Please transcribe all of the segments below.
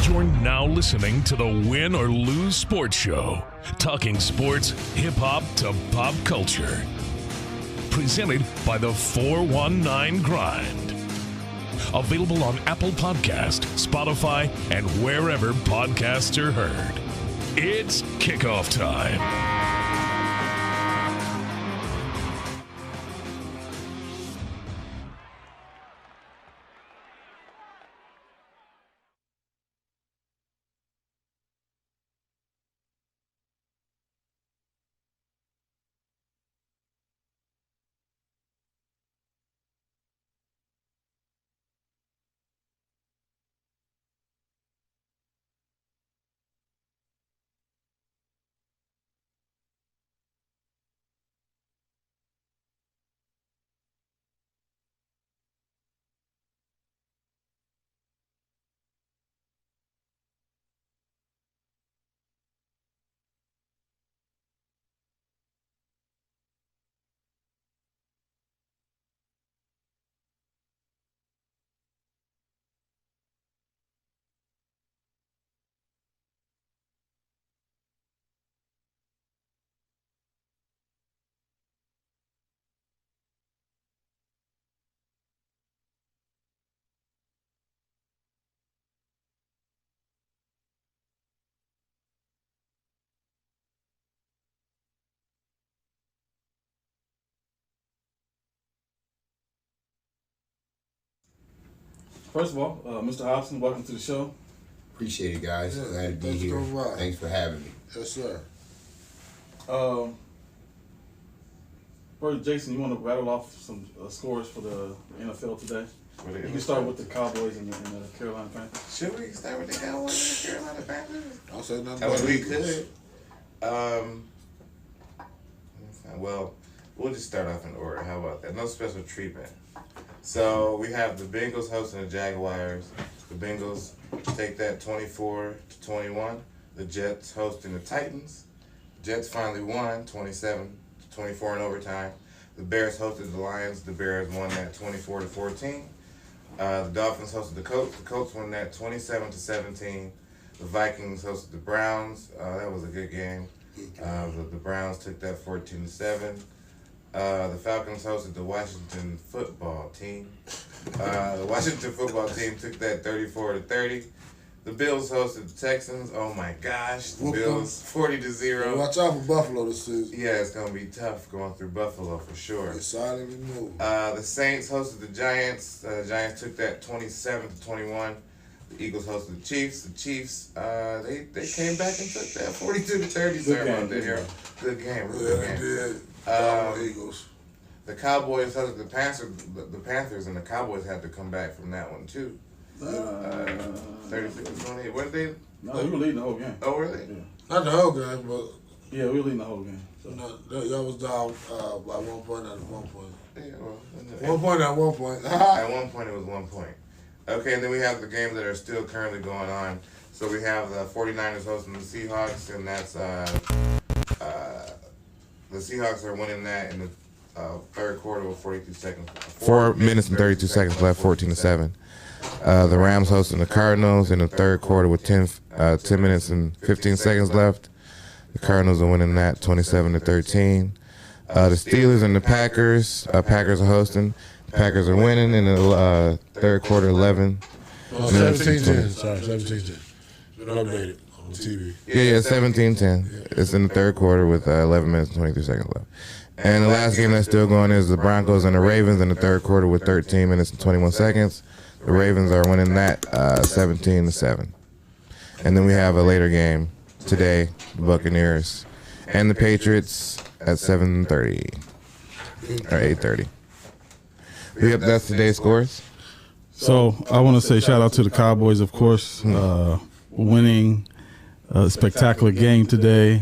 You're now listening to the Win or Lose Sports Show, talking sports, hip-hop to pop culture. Presented by the 419 Grind. Available on Apple Podcast, Spotify, and wherever podcasts are heard. It's kickoff time. First of all, Mr. Hopson, welcome to the show. Appreciate it, guys. Yeah, glad to be here. Thanks for having me. Yes, sir. First, Jason, you want to rattle off some scores for the NFL today? You can start with the Cowboys and the Carolina Panthers. Should we start with the Cowboys and the Carolina Panthers? I'll say nothing I but mean, we Eagles. could. Well, we'll just start off in order. How about that? No special treatment. So we have the Bengals hosting the Jaguars. The Bengals take that 24-21. The Jets hosting the Titans. Jets finally won 27-24 in overtime. The Bears hosted the Lions. The Bears won that 24-14. The Dolphins hosted the Colts. The Colts won that 27-17. The Vikings hosted the Browns. That was a good game. The Browns took that 14-7. The Falcons hosted the Washington football team. The Washington football team took that 34-30. The Bills hosted the Texans. Oh my gosh, the Bills 40-0. Watch out for Buffalo this season. Yeah, it's gonna be tough going through Buffalo for sure. They silently move. The Saints hosted the Giants. The Giants took that 27-21. The Eagles hosted the Chiefs. The Chiefs, they came back and took that 42-30. Sorry about that, Harold. Good game. Really good game. Eagles. The Cowboys hosted the Panthers, and the Cowboys had to come back from that one too. 36-28. What did they? No, we were leading the whole game. Oh, were they? Yeah. Not the whole game, but yeah, we were leading the whole game. So. No, y'all was down by 1 point at one point. Yeah, well, 1 point at 1 point. At one point, it was 1 point. Okay, and then we have the games that are still currently going on. So we have the 49ers hosting the Seahawks, and that's the Seahawks are winning that in the third quarter with 42 seconds. 4 minutes and 32 seconds left, 14-7. The Rams hosting the Cardinals in the third quarter with 10 minutes and 15 seconds left. The Cardinals are winning that 27-13. The Steelers and the Packers. Packers are hosting. Packers are winning in the third quarter, 11. 17-10. Sorry, 17-10. Been updated on TV. Yeah, 17-10. It's in the third quarter with 11 minutes and 23 seconds left. And the last game that's still going is the Broncos and the Ravens in the third quarter with 13 minutes and 21 seconds. The Ravens are winning that 17-7. And then we have a later game today, the Buccaneers and the Patriots at 7:30 or 8:30. Yep, that's today's scores. So I want to say shout out to the Cowboys, of course, winning a spectacular game today.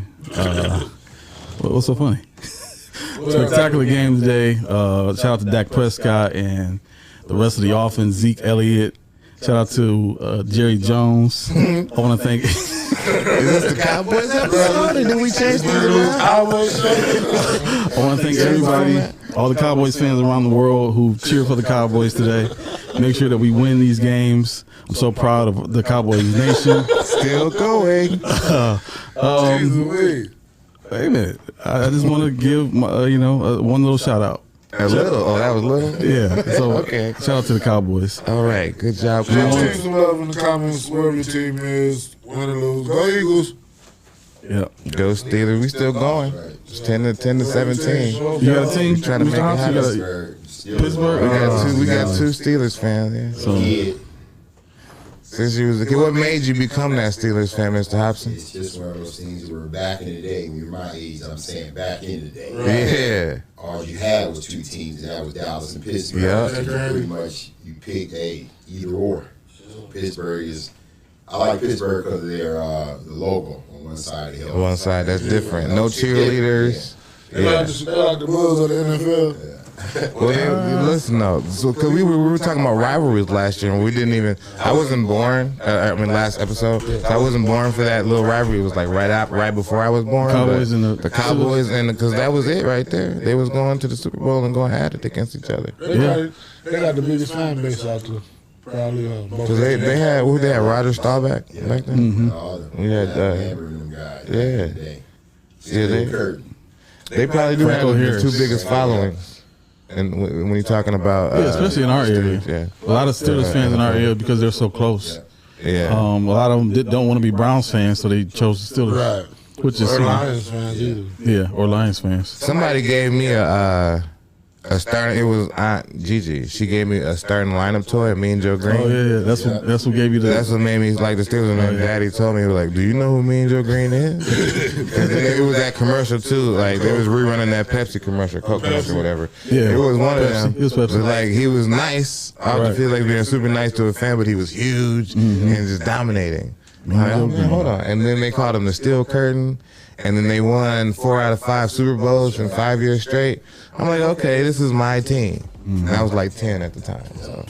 What's so funny? Spectacular game today. Shout out to Dak Prescott and the rest of the offense, Zeke Elliott. Shout out to Jerry Jones. I want to thank. Is this the Cowboys episode, or did we change the rules? I want to thank everybody. all the Cowboys fans around the world who cheer for the Cowboys today. Make sure that we win these games. I'm so proud of the Cowboys Nation. Still going. Wait a minute. I just want to give my, one little shout out. A little? Oh, that was little? Yeah. So Okay. shout out to the Cowboys. All right. Good job. Show some love in the comments, wherever your team is. Win or lose. Go Eagles. Yeah. Go Steelers. We still going. It's 10 to 17. You got a team? Trying to make it happen. Pittsburgh? We got two Steelers fans. Yeah. So, Since you was a kid, what made you become that Steelers fan, Mr. Hopson? It's just one of those things where back in the day, when you're my age, I'm saying back in the day. Yeah. All you had was two teams, and that was Dallas and Pittsburgh. Yeah. So pretty much you pick either or. Pittsburgh is, I like Pittsburgh because of their the logo on one side of the hill. One side, that's different. No cheerleaders. They like the Bulls of the NFL. Well, listen though, because we were talking about rivalries last year, and we didn't even. I wasn't born. Last episode, so I wasn't born for that little rivalry. It was like right before I was born. Cowboys and the Cowboys, and because that was it right there. They was going to the Super Bowl and going at it against each other. They got the biggest fan base out there. Probably. Because they had Roger Staubach back then. We had they probably do have the two biggest followings. And when you're talking about especially in our area, a lot of Steelers fans in our area because they're so close. Yeah, a lot of them don't want to be Browns fans, so they chose the Steelers, Right. which is Or Lions fans either. Yeah, or Lions fans. Somebody gave me a starting. It was Aunt Gigi. She gave me a starting lineup toy. Me and Joe Green. Oh yeah. That's what gave you the. That's what made me like the Steelers. And Daddy told me, he was like, "Do you know who me and Joe Green is?" And it was that commercial too. Like they was rerunning that Pepsi commercial, Coke commercial, whatever. Yeah, it was one of them. It was Pepsi. But like he was nice. I would feel like being super nice to a fan, but he was huge and just dominating. Like, hold on. And then they called him the Steel Curtain. And then they won 4 out of 5 Super Bowls in 5 years straight. I'm like, okay, this is my team. And I was like 10 at the time, so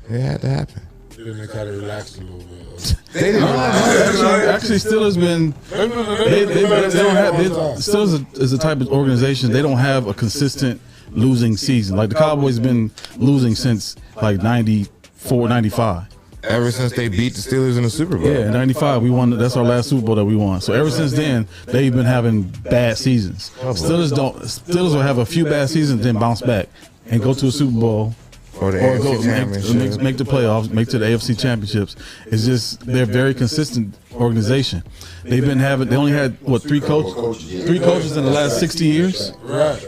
it had to happen. Then they kind of relaxed a little bit. They didn't Actually, Steelers been. They don't have. Steelers is the type of organization they don't have a consistent losing season. Like the Cowboys been losing since like 94, 95. Ever since they beat the Steelers in the Super Bowl. Yeah, in 95 we won. That's our last Super Bowl that we won. So ever since then they've been having bad seasons. Steelers will have a few bad seasons, then bounce back and go to a Super Bowl. Or the AFC Championship. Make the playoffs, make to the AFC Championships. It's just they're a very consistent organization. They only had what 3 coaches in the last 60 years. Right.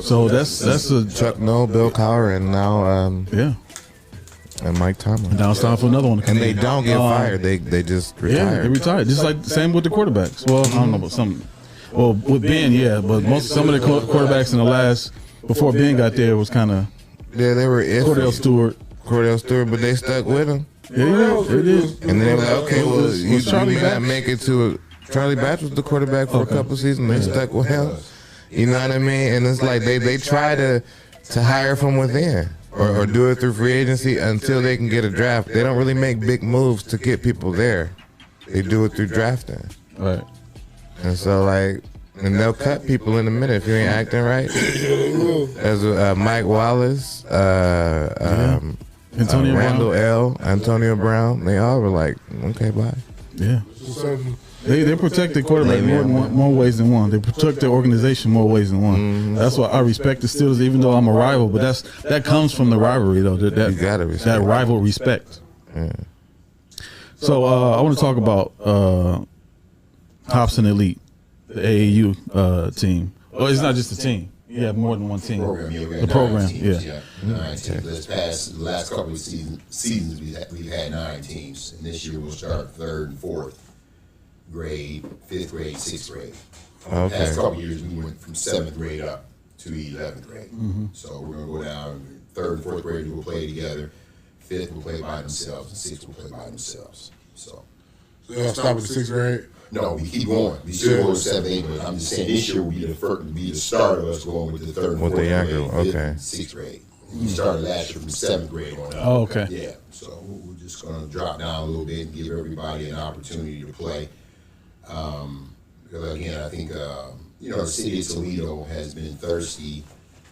So that's a Chuck Noll, Bill Cowher, and now and Mike Tomlin. Now it's time for another one. And they don't get fired. They just retire. Yeah, they retire. Just like the same with the quarterbacks. Well, I don't know about some. Well, with Ben, yeah, but some of the quarterbacks in the last before Ben got there was kind of. Yeah, they were iffy. Cordell Stewart, but they stuck with him. Yeah, it is. And then they were like, okay, well, you may not make it to Charlie Batch was the quarterback for a couple seasons. They stuck with him. You know what I mean? And it's like they try to hire from within or do it through free agency until they can get a draft. They don't really make big moves to get people there. They do it through drafting. Right. And so, like, and they'll cut people in a minute if you ain't acting right. As Mike Wallace, Antonio Randall L., Antonio Brown, they all were like, okay, bye. Yeah. They protect the quarterback more ways than one. They protect their organization more ways than one. That's why I respect the Steelers, even though I'm a rival. But that comes from the rivalry, though. You gotta respect that rival respect. Yeah. So I want to talk about Hopson Elite, the AAU team. Oh, it's not just a team. You have more than one team. The program, yeah. 9 teams. The last couple of seasons we've had 9 teams, and this year we'll start 3rd and 4th grade, 5th grade, 6th grade. The past couple of years we went from 7th grade up to 11th grade. So we're gonna go down. 3rd and 4th grade will play together. 5th will play by themselves, and 6th will play by themselves. So y'all stop at the 6th grade? No, we keep going. We still go to 7th, 8th, but I'm just saying this year will be the start of us going with the 3rd and 4th grade, 5th and 6th grade. We started last year from 7th grade on up. Oh, okay. Yeah, so we're just going to drop down a little bit and give everybody an opportunity to play. Because again, I think the city of Toledo has been thirsty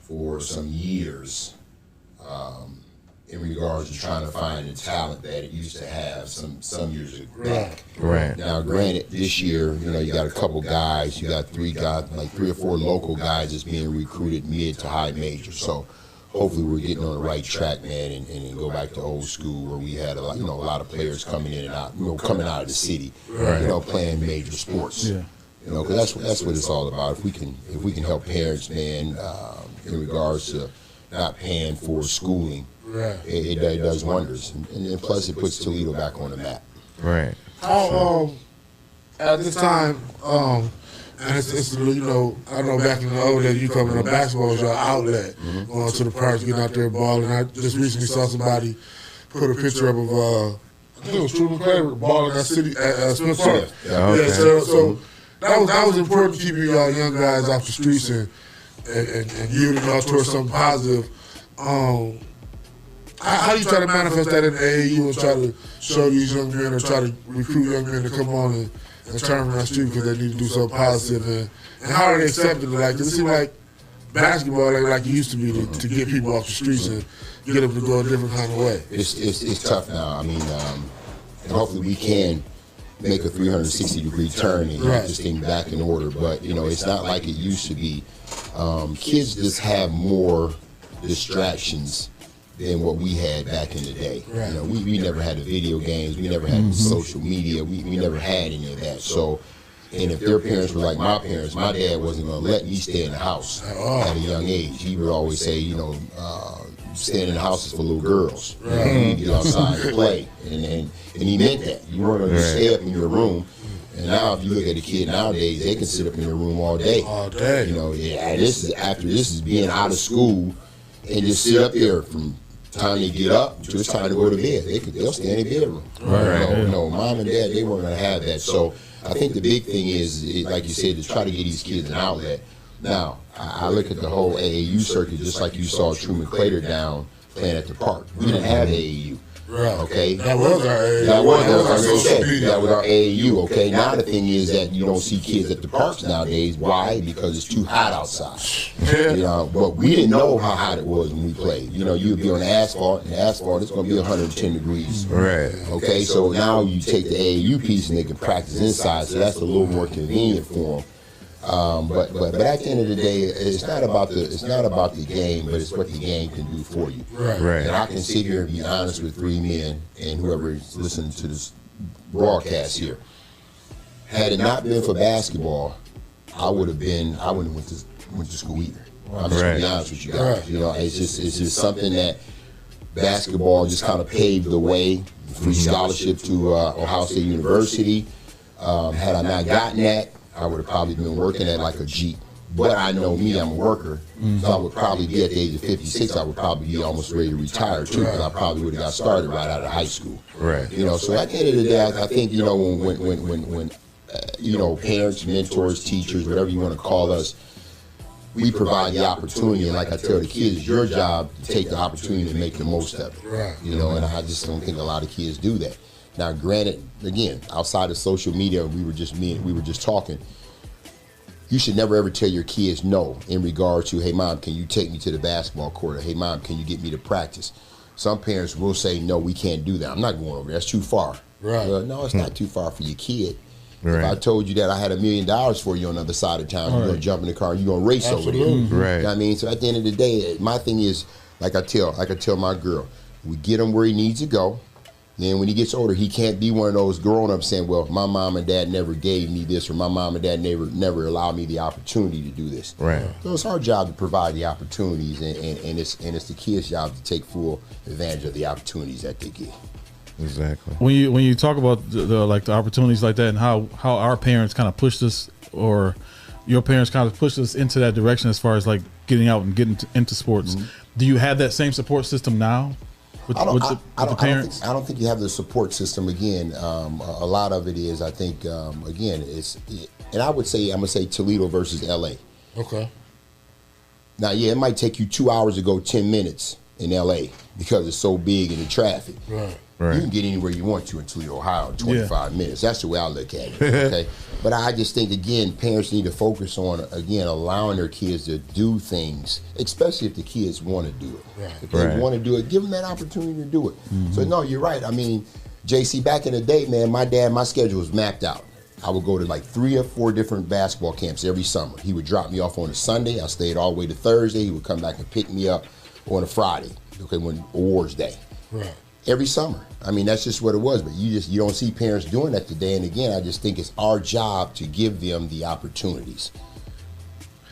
for some years in regards to trying to find the talent that it used to have some years back. Right. Now, granted, this year, you got a couple guys. You got three or four local guys that's being recruited mid to high major. So hopefully we're getting on the right track, man, and go back to old school where we had a lot of players coming in and out, coming out of the city, playing major sports. Yeah. Because that's what it's all about. If we can help parents, man, in regards to not paying for schooling, it does wonders. And plus, it puts Toledo back on the map. Right. How, at this time, and it's I know back in the old days, you coming to basketball was your outlet, going to the parks, getting out there balling. I just recently saw somebody put a picture up of, I think it was Truman Clay balling at Smith Park. Okay. So that was important to keep y'all young guys off the streets and yielding y'all towards something positive. How do you try to manifest that in the AAU and try to show these young men or try to recruit young men to come on and turn from that street because they need to do something positive? And how are they accepting it? Does it seem like basketball like it used to be to get people off the streets and get them to go a different kind of way? It's tough now. I mean, and hopefully we can make a 360-degree turn and get this thing back in order. But, it's not like it used to be. Kids just have more distractions than what we had back in the day. We never had the video games. We never had social media. We never had any of that. So, and if their parents were like my parents, my dad wasn't going to let me stay in the house at a young age. He would always say, staying in the house is for little girls. You need to get outside and play. And he meant that. You weren't going to stay up in your room. And now, if you look at a kid nowadays, they can sit up in their room all day. All day. This is being out of school and just sit up there from time they get up to it's time to go to bed. They'll stay in their bedroom. Mom and dad, they weren't going to have that. So I think the big thing is, like you said, to try to get these kids an outlet. Now, I look at the whole AAU circuit just like you saw Truman Clater down playing at the park. We didn't have AAU. Okay, that was our AAU. That was our AAU. Okay, now the thing is that you don't see kids at the parks nowadays. Why? Because it's too hot outside. But we didn't know how hot it was when we played. You'd be on asphalt, and asphalt it's going to be 110 degrees. Right. Okay, so now you take the AAU piece and they can practice inside, so that's a little more convenient for them. But at the end of the day, it's not about the game, but it's what the game can do for you. Right. And I can sit here and be honest with three men and whoever is listening to this broadcast here. Had it not been for basketball, I wouldn't have went to school either. I'm just gonna be honest with you guys. It's just something that basketball just kind of paved the way. Free scholarship to Ohio State University. Had I not gotten that, I would have probably been working at like a Jeep. But I know me, I'm a worker, so I would probably be at the age of 56, I would probably be almost ready to retire too, because I probably would have got started right out of high school. Right. So at the end of the day, I think, when parents, mentors, teachers, whatever you want to call us, we provide the opportunity, and like I tell the kids, it's your job to take the opportunity and make the most of it. And I just don't think a lot of kids do that. Now, granted, again, outside of social media, we were just talking. You should never ever tell your kids no in regard to, hey, mom, can you take me to the basketball court? Or, hey, mom, can you get me to practice? Some parents will say, no, we can't do that. I'm not going over there. That's too far. No, it's not too far for your kid. If I told you that I had $1 million for you on the other side of town, you're going to jump in the car and you're going to race over there. Right. You know what I mean? So at the end of the day, my thing is, like I tell my girl, we get him where he needs to go. Then when he gets older, he can't be one of those grown-ups saying, well, my mom and dad never gave me this, or my mom and dad never allowed me the opportunity to do this. Right. So it's our job to provide the opportunities, and it's the kids' job to take full advantage of the opportunities that they get. Exactly. When you talk about the opportunities like that, and how our parents kind of pushed us, or your parents kind of pushed us into that direction as far as like getting out and getting into sports, do you have that same support system now? With the parents? I don't think you have the support system. Again, a lot of it is, I think, again, and I'm gonna say Toledo versus LA. Okay. Now, yeah, it might take you 2 hours to go 10 minutes in LA because it's so big in the traffic. Right. Right. You can get anywhere you want to in Toledo, Ohio in 25 minutes. That's the way I look at it. Okay, but I just think again, parents need to focus on allowing their kids to do things, especially if the kids want to do it. Right. If they want to do it, give them that opportunity to do it. So no, you're right. I mean, JC, back in the day, man, my schedule was mapped out. I would go to like 3 or 4 different basketball camps every summer. He would drop me off on a Sunday. I stayed all the way to Thursday. He would come back and pick me up on a Friday, okay, when awards day. Right. Every summer. I mean, that's just what it was. But you don't see parents doing that today. And again, I just think it's our job to give them the opportunities.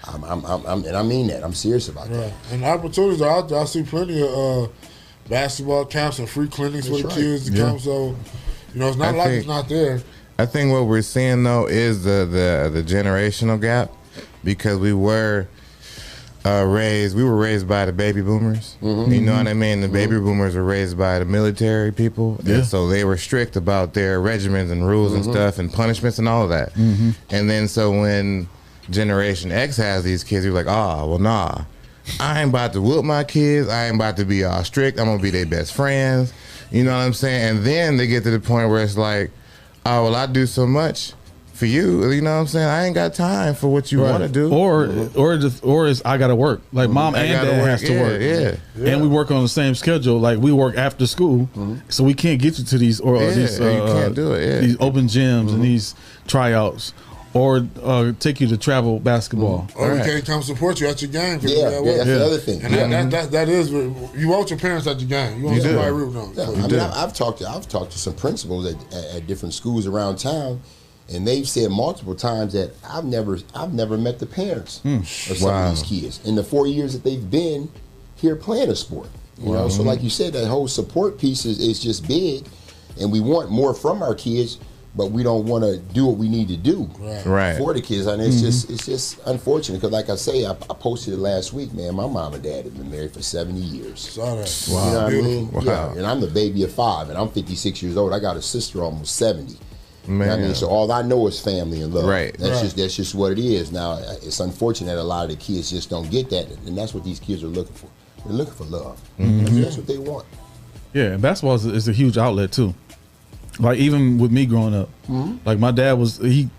And I mean that. I'm serious about that. And opportunities are out there. I see plenty of basketball camps and free clinics for the kids to come. So, it's not it's not there. I think what we're seeing though is the generational gap, because we were raised by the baby boomers. You know what I mean? The baby boomers were raised by the military people. Yeah. And so they were strict about their regimens and rules and stuff and punishments and all of that. And then so when Generation X has these kids, you're like, well, nah. I ain't about to whoop my kids. I ain't about to be all strict. I'm going to be their best friends. You know what I'm saying? And then they get to the point where it's like, oh, well, I do so much for you, you know what I'm saying? I ain't got time for what you want to do. Or is I got to work. Like mom and dad has to work. Yeah. And we work on the same schedule. Like we work after school, so we can't get you to these these you can't do it. These open gyms and these tryouts, or take you to travel basketball. Or we can't come support you at your game. That's the other thing. And that is, you want your parents at your game. You want somebody rooting on you. I've talked to some principals at different schools around town, and they've said multiple times that I've never met the parents of some of these kids in the 4 years that they've been here playing a sport. You know, so like you said, that whole support piece is just big, and we want more from our kids, but we don't want to do what we need to do for the kids. And it's just unfortunate, because like I say, I posted it last week, man. My mom and dad have been married for 70 years. Saw that. You know what I mean? Yeah, and I'm the baby of 5, and I'm 56 years old. I got a sister almost 70. Man. You know what I mean? So all I know is family and love. That's just what it is. Now, it's unfortunate that a lot of the kids just don't get that, and that's what these kids are looking for. They're looking for love. That's what they want. Yeah, and basketball is a huge outlet too. Like even with me growing up, like my dad was he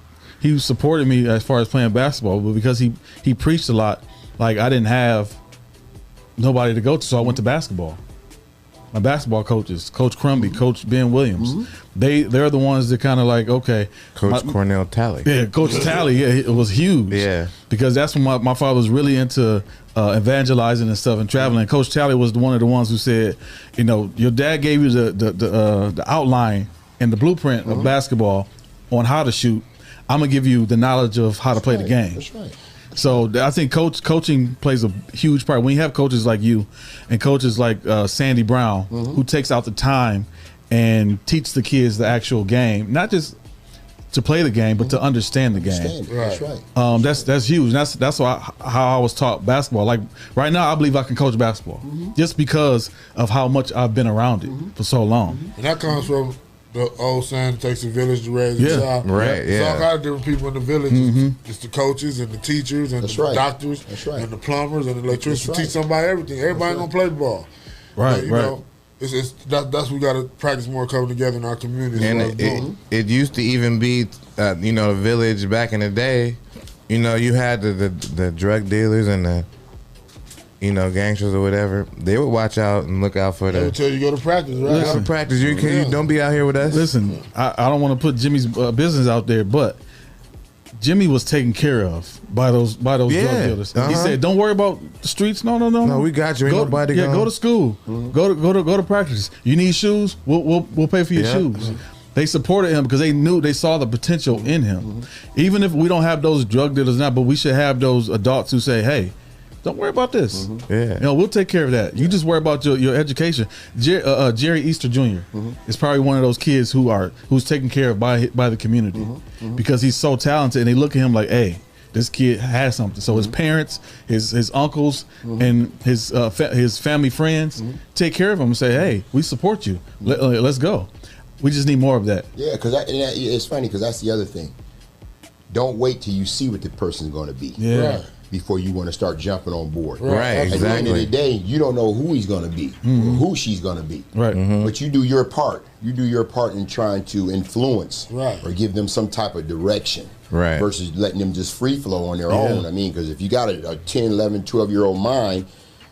supported me as far as playing basketball, but because he preached a lot, like I didn't have nobody to go to, so I went to basketball. My basketball coaches, Coach Crumby, Coach Ben Williams, they're the ones that kind of like, okay, Coach Cornell Talley. Yeah, Coach Talley, it was huge. Yeah, because that's when my father was really into evangelizing and stuff and traveling. And Coach Talley was one of the ones who said, your dad gave you the outline and the blueprint of basketball on how to shoot. I'm gonna give you the knowledge of how to play the game. That's right. So I think coaching plays a huge part. When you have coaches like you and coaches like Sandy Brown, who takes out the time and teach the kids the actual game, not just to play the game, but to understand the game. That's right. That's huge. That's how I was taught basketball. Like right now, I believe I can coach basketball just because of how much I've been around it for so long. And that comes from the old saying, it takes a village to raise a child. It's all kind of different people in the village. It's the coaches and the teachers and the doctors and the plumbers and the electricians. Teach somebody everything. Everybody gonna play the ball. Right, know, that's we got to practice more coming together in our community. And it used to even be, the village back in the day. You had the drug dealers and the gangsters or whatever. They would watch out and look out for they would tell you go to practice, right? Go to practice. You don't be out here with us. Listen, I don't want to put Jimmy's business out there, but Jimmy was taken care of by those drug dealers. He said, "Don't worry about the streets. No, we got you. Ain't nobody going. Go to school. Go to practice. You need shoes. We'll pay for your shoes." They supported him because they saw the potential in him. Even if we don't have those drug dealers now, but we should have those adults who say, "Hey, don't worry about this. We'll take care of that. You just worry about your education." Jerry Easter Jr. is probably one of those kids who's taken care of by the community because he's so talented, and they look at him like, "Hey, this kid has something." So his parents, his uncles, and his family friends take care of him and say, "Hey, we support you. Let's go." We just need more of that. Yeah, because it's funny because that's the other thing. Don't wait till you see what the person's going to be. Yeah. before you want to start jumping on board. Right, At the end of the exactly. day, you don't know who he's going to be or who she's going to be. Right. But you do your part. You do your part in trying to influence or give them some type of direction. Right. Versus letting them just free flow on their own. I mean, because if you got a 10, 11, 12-year-old mind,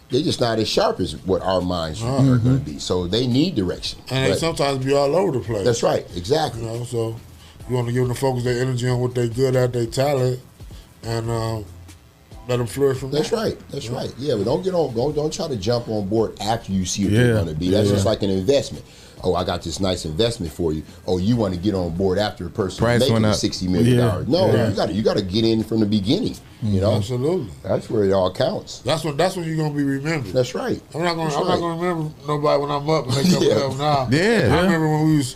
they're just not as sharp as what our minds are going to be. So they need direction. And they sometimes be all over the place. That's right, exactly. You know, so you want to give them to focus their energy on what they're good at, their talent, and let them flourish from That's there. right. That's right. Yeah, but don't try to jump on board after you see what they're going to be. That's just like an investment. Oh, I got this nice investment for you. Oh, you want to get on board after a person Price making went up. $60 million. No, you got to get in from the beginning. You know, Absolutely. That's where it all counts. That's when you're gonna be remembered. That's right. I'm not gonna remember nobody when I'm up and they come up now. Yeah. I remember when we was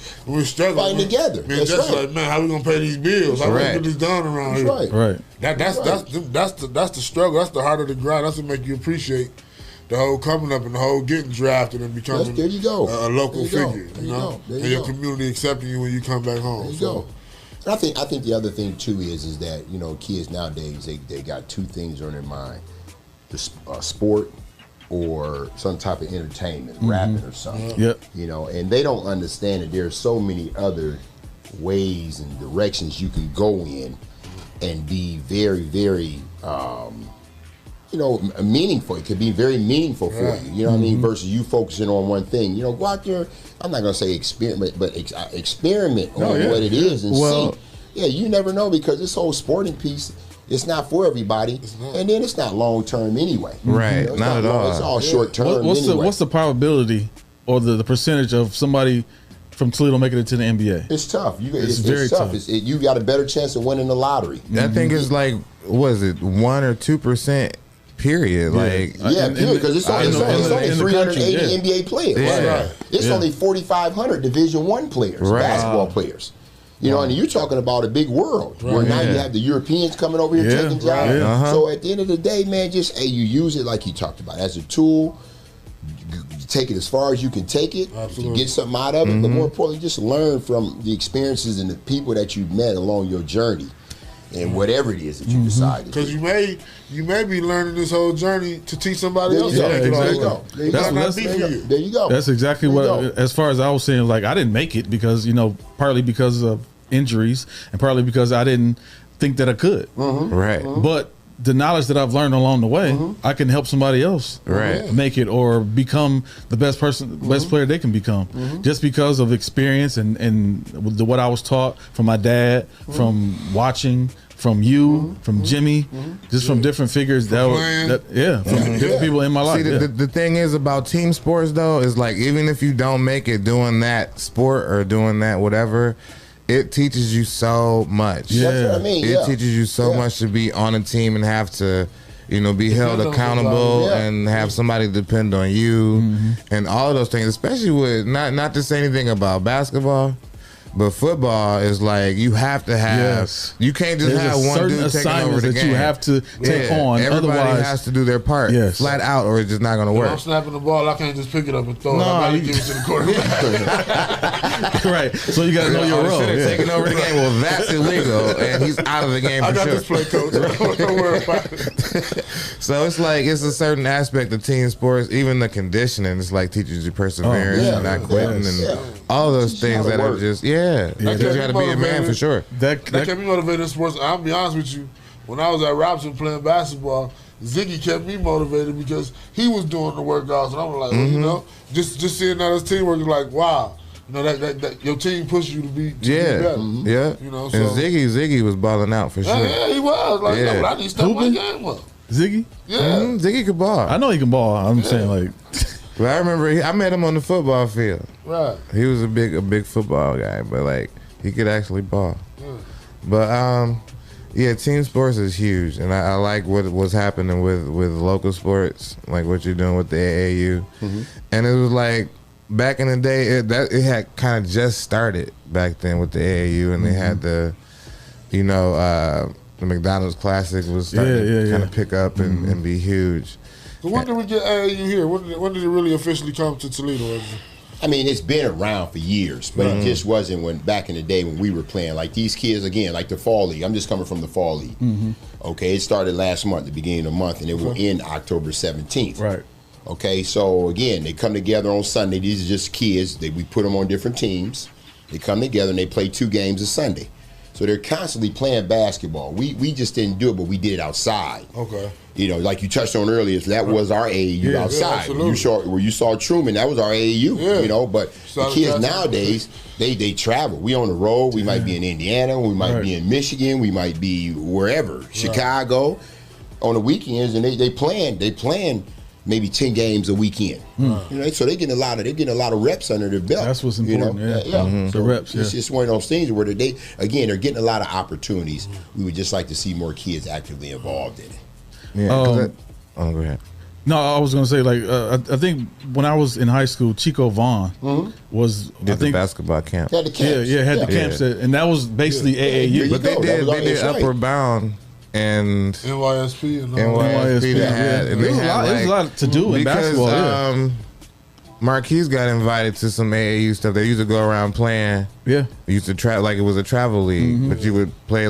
struggling. Fighting together. Me and That's Jess right. like, man, how we gonna pay these bills? How we gonna Right. get this done around That's here? right. Right. That's the struggle. That's the heart of the grind. That's what make you appreciate the whole coming up and the whole getting drafted and becoming There you go. a local There you go. figure. There You you know, go. There and you your go. community accepting you when you come back home. There you So, go. And I think the other thing too is that kids nowadays they got two things on their mind: the sport or some type of entertainment, rapping or something. Yep. And they don't understand that there's so many other ways and directions you can go in and be very, very meaningful. It could be very meaningful for you. You know what I mean? Versus you focusing on one thing. Go out there. I'm not gonna say experiment, but experiment on what it is and see. Yeah, you never know, because this whole sporting piece, it's not for everybody, and then it's not long term anyway. Right, It's not at all. It's all short term. What's the probability or the percentage of somebody from Toledo making it to the NBA? It's tough. It's very tough. tough. You got a better chance of winning the lottery. I think it's like, what is it, 1 or 2%? Period. Like, because it's only in the 380 country, NBA players. Yeah. Right. It's only 4,500 Division I players, basketball players. And you're talking about a big world where now you have the Europeans coming over here taking jobs. So at the end of the day, man, just you use it like you talked about as a tool. Take it as far as you can take it. You get something out of it, but more importantly, just learn from the experiences and the people that you've met along your journey. And whatever it is that you decide to do. because you may be learning this whole journey to teach somebody else. There you exactly. go. There you go. That's exactly what, as far as I was saying, like I didn't make it because, partly because of injuries and partly because I didn't think that I could. right. But the knowledge that I've learned along the way, I can help somebody else make it or become the best player they can become, just because of experience and what I was taught from my dad, from watching, from you, from Jimmy, just from different figures from different people in my life. See, the thing is about team sports, though, is like, even if you don't make it doing that sport or doing that whatever, it teaches you so much. That's what I mean. It teaches you so much to be on a team and have to, be held accountable and have somebody depend on you and all of those things. Especially with not to say anything about basketball, but football is like you have to have. You can't just have one dude taking over the that game. you have to take on. Everybody Otherwise, has to do their part, flat out, or it's just not going to If work. I'm snapping the ball, I can't just pick it up and throw it. I gotta give it to the quarterback. right. So you got to know your role. Taking over the game. Well, that's illegal, and he's out of the game for I got sure. this play, coach. Don't worry about it. So it's like it's a certain aspect of team sports, even the conditioning. It's like teaches you perseverance and not quitting and all those things that are just you got to be a man for sure. That kept me motivated in sports. I'll be honest with you. When I was at Hopson playing basketball, Ziggy kept me motivated because he was doing the workouts, and I was like, just seeing that as teamwork, you're like, wow, that your team pushes you to be better. And So, Ziggy was balling out for sure. Yeah, he was. Like, but I need to step my game up. Ziggy? Yeah. Ziggy could ball. I know he can ball. I'm saying like. But I remember I met him on the football field. Right. He was a big football guy, but like he could actually ball. But team sports is huge, and I like what's happening with local sports, like what you're doing with the AAU. And it was like back in the day, it had kind of just started back then with the AAU, and they had the McDonald's Classic was starting to kind of pick up and be huge. So when did we get AAU here? When did it really officially come to Toledo? I mean, it's been around for years, but it just wasn't when back in the day when we were playing. Like these kids, again, like the fall league. I'm just coming from the fall league. Okay, it started last month, the beginning of the month, and it will end October 17th. Right. Okay, so again, they come together on Sunday. These are just kids. We put them on different teams. They come together and they play 2 games a Sunday. So they're constantly playing basketball. We just didn't do it, but we did it outside. Okay. You know, like you touched on earlier, so that was our AAU outside. You saw Truman, that was our AAU. Yeah. You know, but the kids nowadays, they travel. We on the road. We might be in Indiana. We might be in Michigan. We might be wherever, Chicago, on the weekends, and they playing maybe 10 games a weekend. You know, so they're getting a lot of reps under their belt. That's what's important. So the reps. It's just one of those things where they're getting a lot of opportunities. We would just like to see more kids actively involved in it. Yeah. Go ahead. No, I was gonna say I think when I was in high school, Chico Vaughn was the basketball camp. Had the camps. Had the camps, and that was basically AAU. But they did Upward Bound and NYSP and NYSP. There was a lot to do in basketball. Marquise got invited to some AAU stuff. They used to go around playing. Yeah. They used to try like it was a travel league, but you would play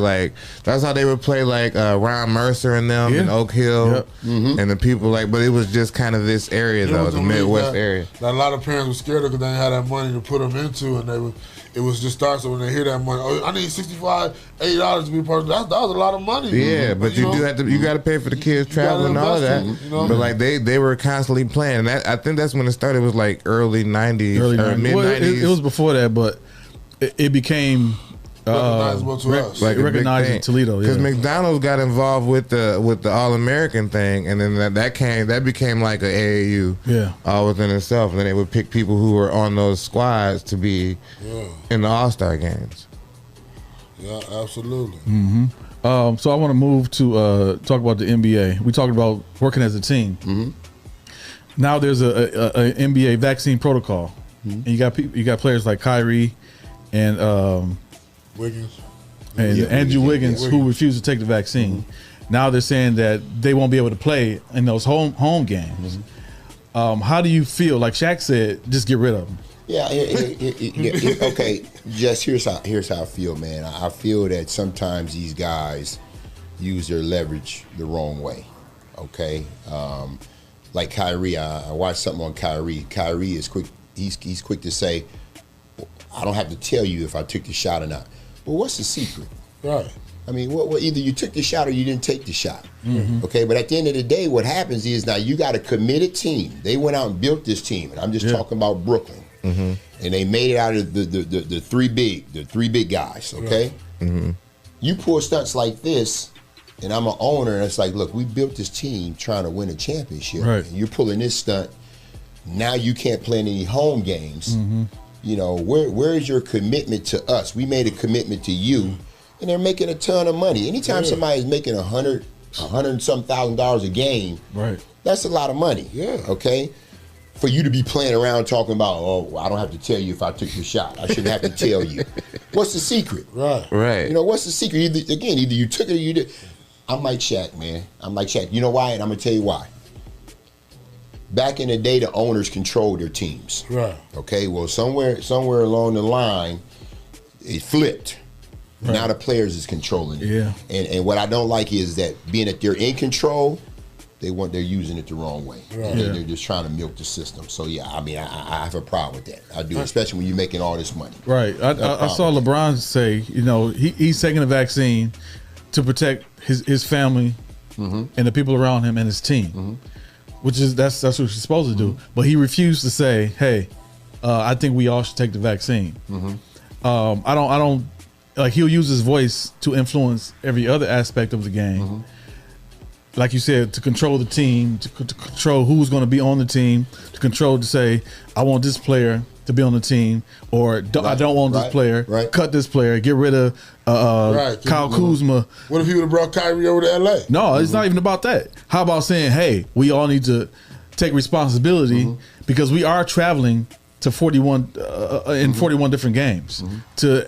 that's how they would play Ron Mercer and them in Oak Hill and the people but it was just kind of this area though, the Midwest area. That a lot of parents were scared of because they didn't have that money to put them into, and it was just start. So when they hear that money, I need $80 to be part of that. That was a lot of money. Yeah, but you got to pay for the kids travel and all of that. But they were constantly playing. And I think that's when it started. It was like early 90s, mid 90s. It was before that, but it became recognizable to us. Recognized in Toledo. Because McDonald's got involved with the All American thing, and then that became like an AAU all within itself. And then they would pick people who were on those squads to be in the All-Star games. Yeah, absolutely. So I want to move to talk about the NBA. We talked about working as a team. Now there's a NBA vaccine protocol, and you got players like Kyrie and Wiggins. And Andrew Wiggins, who refused to take the vaccine. Now they're saying that they won't be able to play in those home games. How do you feel? Like Shaq said, just get rid of them. Yeah. Okay. Just here's how I feel, man. I feel that sometimes these guys use their leverage the wrong way. Okay. Like Kyrie, I watched something on Kyrie. Kyrie is quick. He's quick to say, I don't have to tell you if I took the shot or not. But what's the secret? Right. I mean, what either you took the shot or you didn't take the shot. Okay, but at the end of the day, what happens is now you got a committed team. They went out and built this team, and I'm just talking about Brooklyn. And they made it out of the three big guys. Okay. You pull stunts like this, and I'm an owner, and it's like, look, we built this team trying to win a championship. Right. And you're pulling this stunt. Now you can't play in any home games. You know, where is your commitment to us? We made a commitment to you, and they're making a ton of money. Anytime somebody's making $100 and some $1,000 a game, right? That's a lot of money. Yeah. Okay. For you to be playing around talking about, oh, I don't have to tell you if I took the shot. I shouldn't have to tell you. What's the secret? Right. You know, what's the secret? Either you took it or you did. I'm like Shaq, man. I'm like Shaq. You know why? And I'm gonna tell you why. Back in the day, the owners controlled their teams. Right. Okay. Well, somewhere along the line, it flipped. Right. Now the players is controlling it. Yeah. And what I don't like is that being that they're in control, they're using it the wrong way. Right. They're just trying to milk the system. So yeah, I mean, I have a problem with that. I do, especially when you're making all this money. Right. I saw LeBron say, you know, he's taking a vaccine to protect his family and the people around him and his team, which is that's what you're supposed to do. But he refused to say, hey, I think we all should take the vaccine. I don't like, he'll use his voice to influence every other aspect of the game. Like you said, to control the team, to control who's going to be on the team, to say, I want this player to be on the team, or I don't want this player, cut this player, get rid of Kyle Kuzma. What if he would have brought Kyrie over to LA? No, it's not even about that. How about saying, hey, we all need to take responsibility because we are traveling to 41 in 41 different games to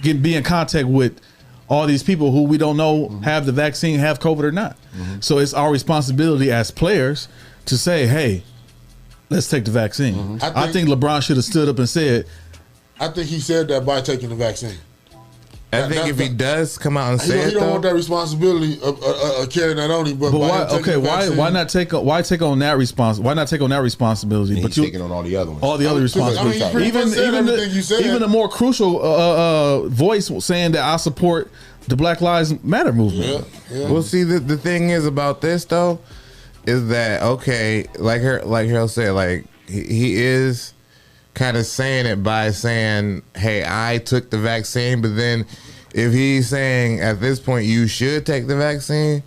be in contact with all these people who we don't know have the vaccine, have COVID or not. So it's our responsibility as players to say, hey, let's take the vaccine. Mm-hmm. I think LeBron should have stood up and said. I think he said that by taking the vaccine. I think if he does come out and say he it, don't want that responsibility of carrying that on him. But why? Okay, why not take on that Why not take on that responsibility? And but he's taking on all the other ones. All the other responsibilities. I mean, even the more crucial voice saying that I support the Black Lives Matter movement. Yeah. Well, see, the thing is about this though, is that okay? Like Harold said, like he is kind of saying it by saying, hey, I took the vaccine, but then if he's saying at this point you should take the vaccine,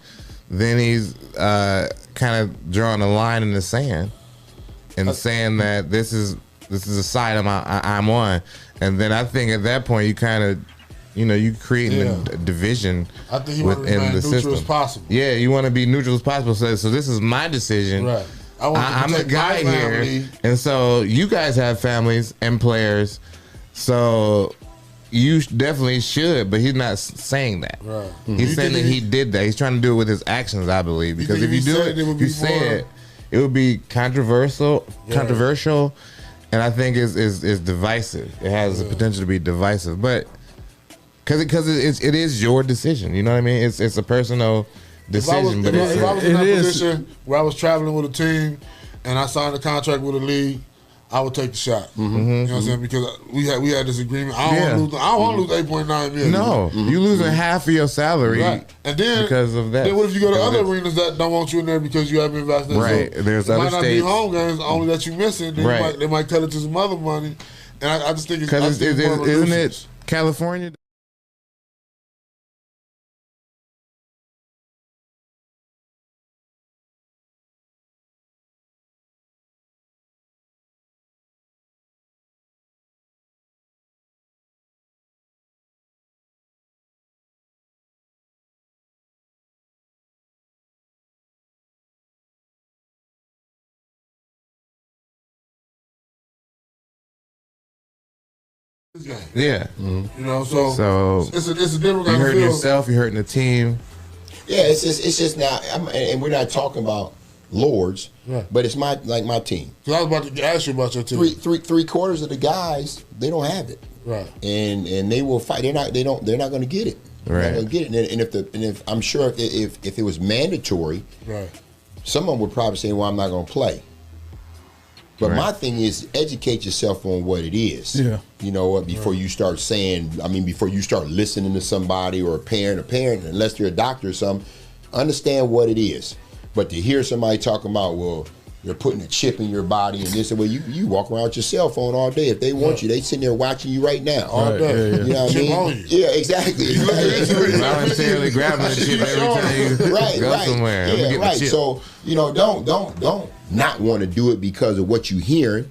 then he's kind of drawing a line in the sand and saying that this is a side I'm on, and then I think at that point you kind of, you creating a division I think he within the neutral system as possible. Yeah, you want to be neutral as possible. So this is my decision. Right. I'm the guy here, and so you guys have families and players, so you definitely should. But he's not saying that. Right. He's saying that he did that. He's trying to do it with his actions, I believe. Because if you do it, you say it, it would be controversial, and I think is divisive. It has the potential to be divisive, but because it is your decision. You know what I mean? It's a personal decision. If I was in that position where I was traveling with a team and I signed a contract with a league, I would take the shot. You know what I'm saying? Because we had this agreement. I don't want to lose $8.9 million. No, you losing half of your salary, right? And then because of that. Then what if you go to other arenas that don't want you in there because you haven't been vaccinated? Right. So there's it other might not states. be home games only that you missing. Then they might cut it to some other money. And I just think it's isn't it California? Yeah. You know, so it's a different kind of you're hurting feel. yourself, you're hurting the team. Yeah, it's just now, and we're not talking about Lourdes, but it's my team. So I was about to ask you about your team. Three quarters of the guys, they don't have it, right? And they will fight. They're not going to get it. They're not going to get it. And if I'm sure if it was mandatory, right, someone would probably say, "Well, I'm not going to play." But my thing is educate yourself on what it is. Yeah. You know what? Before you start saying, before you start listening to somebody or a parent, unless they're a doctor or something, understand what it is. But to hear somebody talking about, well, they're putting a chip in your body and this and well, you walk around with your cell phone all day. If they want you, they sitting there watching you right now. All day. Yeah. You know what I mean? Yeah, exactly. Voluntarily grabbing the chip every time you go somewhere. Yeah, right. So, don't not want to do it because of what you're hearing.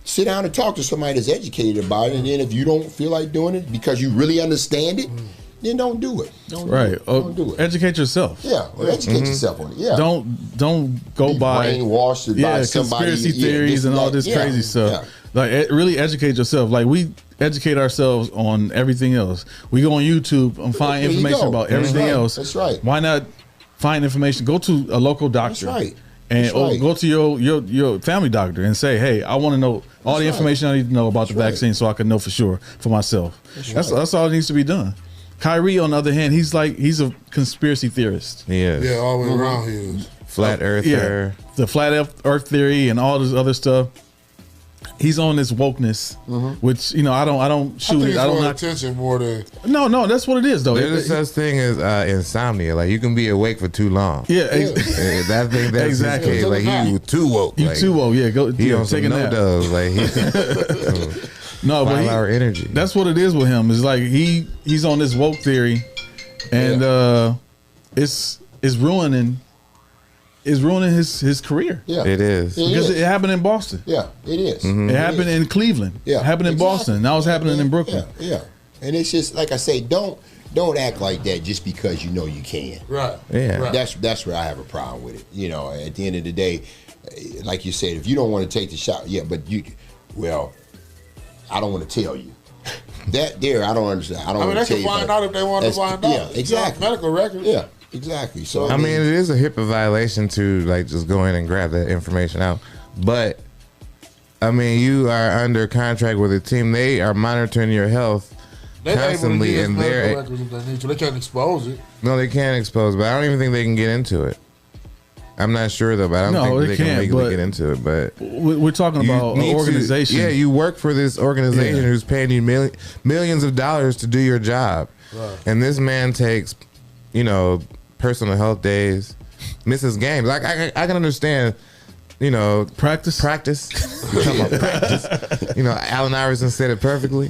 Sit down and talk to somebody that's educated about it, and then if you don't feel like doing it because you really understand it, then don't do it. Don't do it. Educate yourself. Yeah, educate yourself on it. Yeah. Don't go Be by brainwashed by somebody. Conspiracy theories and all this crazy stuff. Like really educate yourself. Like we educate ourselves on everything else. We go on YouTube and find information about everything else. That's right. Why not find information? Go to a local doctor. That's right. And go to your family doctor and say, hey, I want to know all the information I need to know about the vaccine so I can know for sure for myself. That's all that needs to be done. Kyrie, on the other hand, he's a conspiracy theorist. He is. Yeah, all the way around he is. Flat earther. Yeah, the flat earth theory and all this other stuff. He's on this wokeness, which I don't shoot it. I don't attention more than no. That's what it is, though. There's such thing as insomnia. Like you can be awake for too long. Yeah, that thing. That's exactly. Like he too woke. You too woke. Yeah, go. He on some no-dose. Like no, but 5 hour energy. That's what it is with him. It's like he's on this woke theory, and it's ruining. Is ruining his career. Yeah, it is because it happened in Boston. Yeah, it is. It happened in Cleveland. Yeah, it happened in Boston. Now it's happening in Brooklyn. Yeah, and it's just like I say, don't act like that just because you know you can. Right. Yeah. Right. That's where I have a problem with it. At the end of the day, like you said, if you don't want to take the shot, but I don't want to tell you. That there, I don't understand. I don't. They can find out if they want to find out. Yeah, exactly. Medical records. Yeah. Exactly. So I mean, it is a HIPAA violation to just go in and grab that information out. But I mean, you are under contract with a team. They are monitoring your health constantly, and they can't expose it. No, they can't expose, but I don't even think they can get into it. I'm not sure though, but I don't think they can legally get into it. But we're talking about an organization. You work for this organization who's paying you millions of dollars to do your job, and this man takes, personal health days, misses games. Like I can understand. Practice. We're talking about practice. Allen Iverson said it perfectly.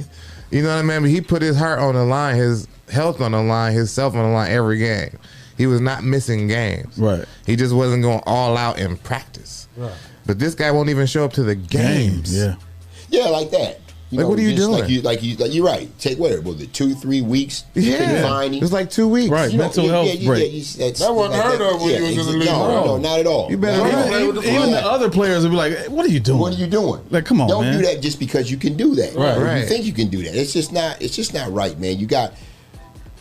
You know what I mean? But he put his heart on the line, his health on the line, his self on the line every game. He was not missing games. Right. He just wasn't going all out in practice. Right. But this guy won't even show up to the games. Yeah, like that. What are you doing? Like you're right. Take what? Was it 2-3 weeks? Yeah, it was like 2 weeks. Right, mental health break. That wasn't heard of when you was in the league. No, not at all. You better even the other players would be like, hey, "What are you doing? What are you doing? Like, come on, Don't man. do that just because you can do that. Right. You think you can do that? It's just not right, man. You got.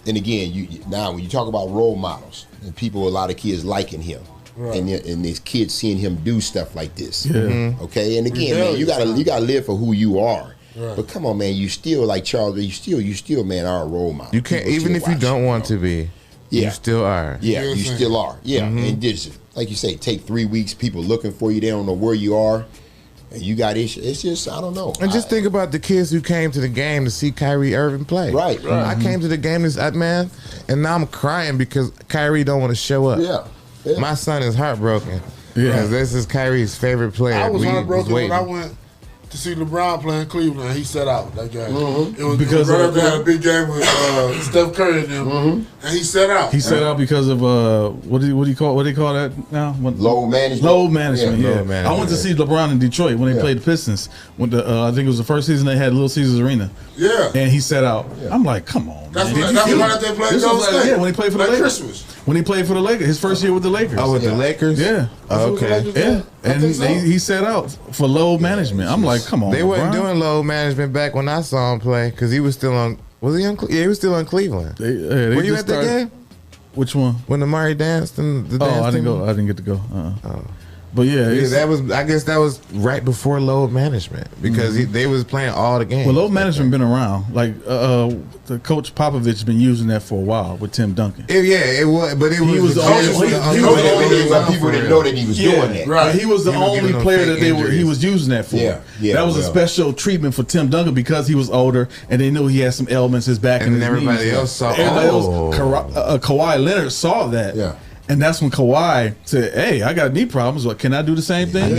And again, now when you talk about role models and people, a lot of kids liking him. Right. And these kids seeing him do stuff like this. Yeah. Mm-hmm. Okay. And again, man, you gotta live for who you are. Right. But come on, man, you still like Charles. You still, man, are a role model. You can't, even if you don't want to be. You still are. Yeah, you still are. Yeah, and just like you say, take 3 weeks. People looking for you. They don't know where you are, and you got issues. It's just I don't know. And just think about the kids who came to the game to see Kyrie Irving play. Right. I came to the game man, and now I'm crying because Kyrie don't want to show up. Yeah. My son is heartbroken. Because this is Kyrie's favorite player. I was heartbroken when I went to see LeBron play in Cleveland. He sat out that game. It was because right after had a big game with Steph Curry and them, and he sat out. He sat out because of what do you call that now? Load management. Load management. Yeah. Load management. I went to see LeBron in Detroit when they played the Pistons. When I think it was the first season they had Little Caesars Arena. Yeah, and he sat out. I'm like, come on. That's when they played Golden State. Yeah, when he played for the Lakers. Christmas. When he played for the Lakers, his first year with the Lakers. Oh, with the Lakers? Yeah. Okay. Yeah. And he set out for load management. I'm like, come on. They wasn't doing load management back when I saw him play because he was still on. Was he on? Yeah, he was still on Cleveland. Were you at the game? Which one? When Amari danced and the dance. I didn't go. I didn't get to go. But that was. I guess that was right before load management because they was playing all the games. Well, load management been around. Like the coach Popovich been using that for a while with Tim Duncan. It was, but he was the only people didn't know that he was doing that. Right, he was the only player that he was using that for. Yeah, that was a special treatment for Tim Duncan because he was older and they knew he had some ailments in his back and his everybody knees. else saw. Kawhi Leonard saw that. Yeah. And that's when Kawhi said, "Hey, I got knee problems. What can I do the same thing?"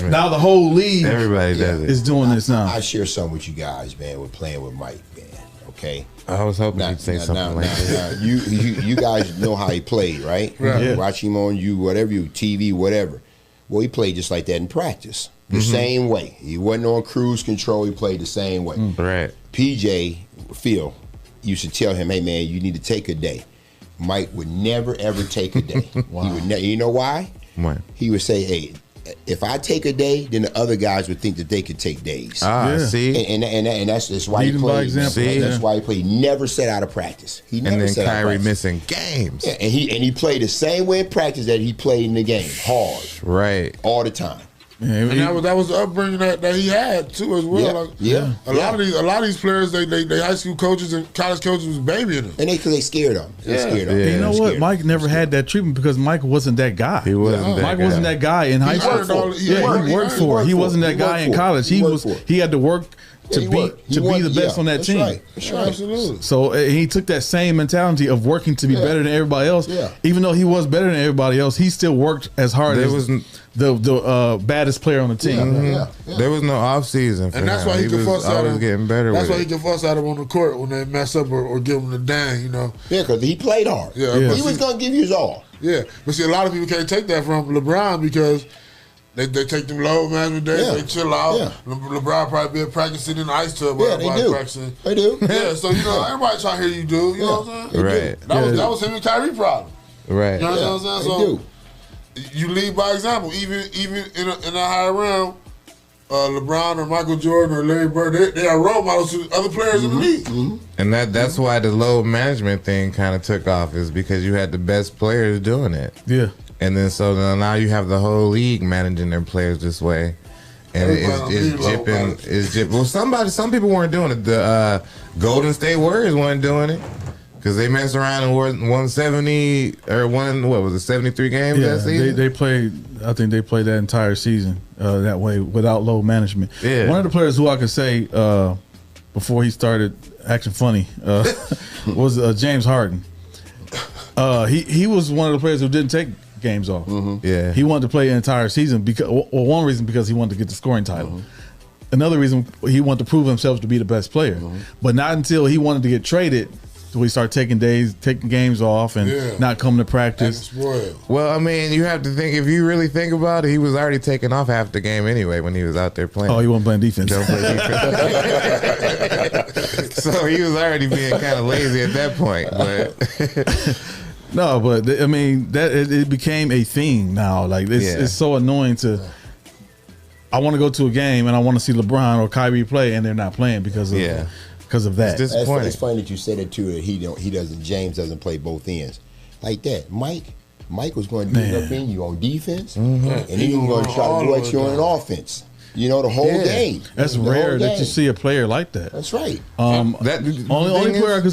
Now the whole league, everybody does it. Is doing this now. I share something with you guys, man. With playing with Mike, man. Okay. I was hoping you'd say something like that. You guys know how he played, right? Right. Watch him on TV, whatever. Well, he played just like that in practice, the same way. He wasn't on cruise control. He played the same way. Right. PJ Phil used to tell him, "Hey, man, you need to take a day." Mike would never ever take a day. Wow. He would you know why? Why? He would say, "Hey, if I take a day, then the other guys would think that they could take days." See, and that's why he played. That's why he played. He never set out of practice. He never and then set out of Kyrie practice. missing games. Yeah, and he played the same way in practice that he played in the game, hard, right, all the time. And that was the upbringing that he had too as well. A lot of these players, they high school coaches and college coaches was babying them, and they scared them. They scared them. You know what? Mike never had that treatment because Mike wasn't that guy. He wasn't. Mike wasn't that guy in high school. He worked for it. He wasn't that guy in college. He had to work to be the best on that team. That's right. Absolutely. So he took that same mentality of working to be better than everybody else. Yeah. Even though he was better than everybody else, he still worked as hard as the baddest player on the team. There was no off season, and that's why he could fuss at him. Getting better. That's why he can fuss at him on the court when they mess up or give him the dang. Yeah, because he played hard. Yeah. He was gonna give you his all. Yeah, but see, a lot of people can't take that from LeBron because they take them load management days, they chill out. Yeah. LeBron probably been practicing in the ice tub while everybody practicing. They do. Yeah, so everybody trying to hear you do. You know what I'm saying? Right. That was him and Kyrie problem. Right. You know what I'm saying? So you lead by example. Even in a higher round, LeBron or Michael Jordan or Larry Bird, they are role models to other players in the league. And that's why the load management thing kind of took off, is because you had the best players doing it. Yeah. And then now you have the whole league managing their players this way. and it's jipping. It's jipping. Well, some people weren't doing it. The Golden State Warriors weren't doing it because they messed around and won 170 or what was it, 73 games that season? They played. I think they played that entire season that way without load management. Yeah. One of the players who I could say before he started acting funny was James Harden. He was one of the players who didn't take games off. Mm-hmm. Yeah, he wanted to play an entire season because, one reason because he wanted to get the scoring title. Mm-hmm. Another reason he wanted to prove himself to be the best player. Mm-hmm. But not until he wanted to get traded so he started taking games off and not coming to practice. Well, I mean, you have to think, if you really think about it, he was already taking off half the game anyway when he was out there playing. Oh, he wasn't playing defense. Don't play defense. So he was already being kind of lazy at that point. But no, but I mean, that it became a thing now. Like it's so annoying to. I want to go to a game and I want to see LeBron or Kyrie play, and they're not playing because of that. It's funny that you said it too. That James doesn't play both ends like that. Mike was going to beat up in you on defense, and he was going to try to do at you on offense. You know, the whole game. That's rare that you see a player like that. That's right. Only player I could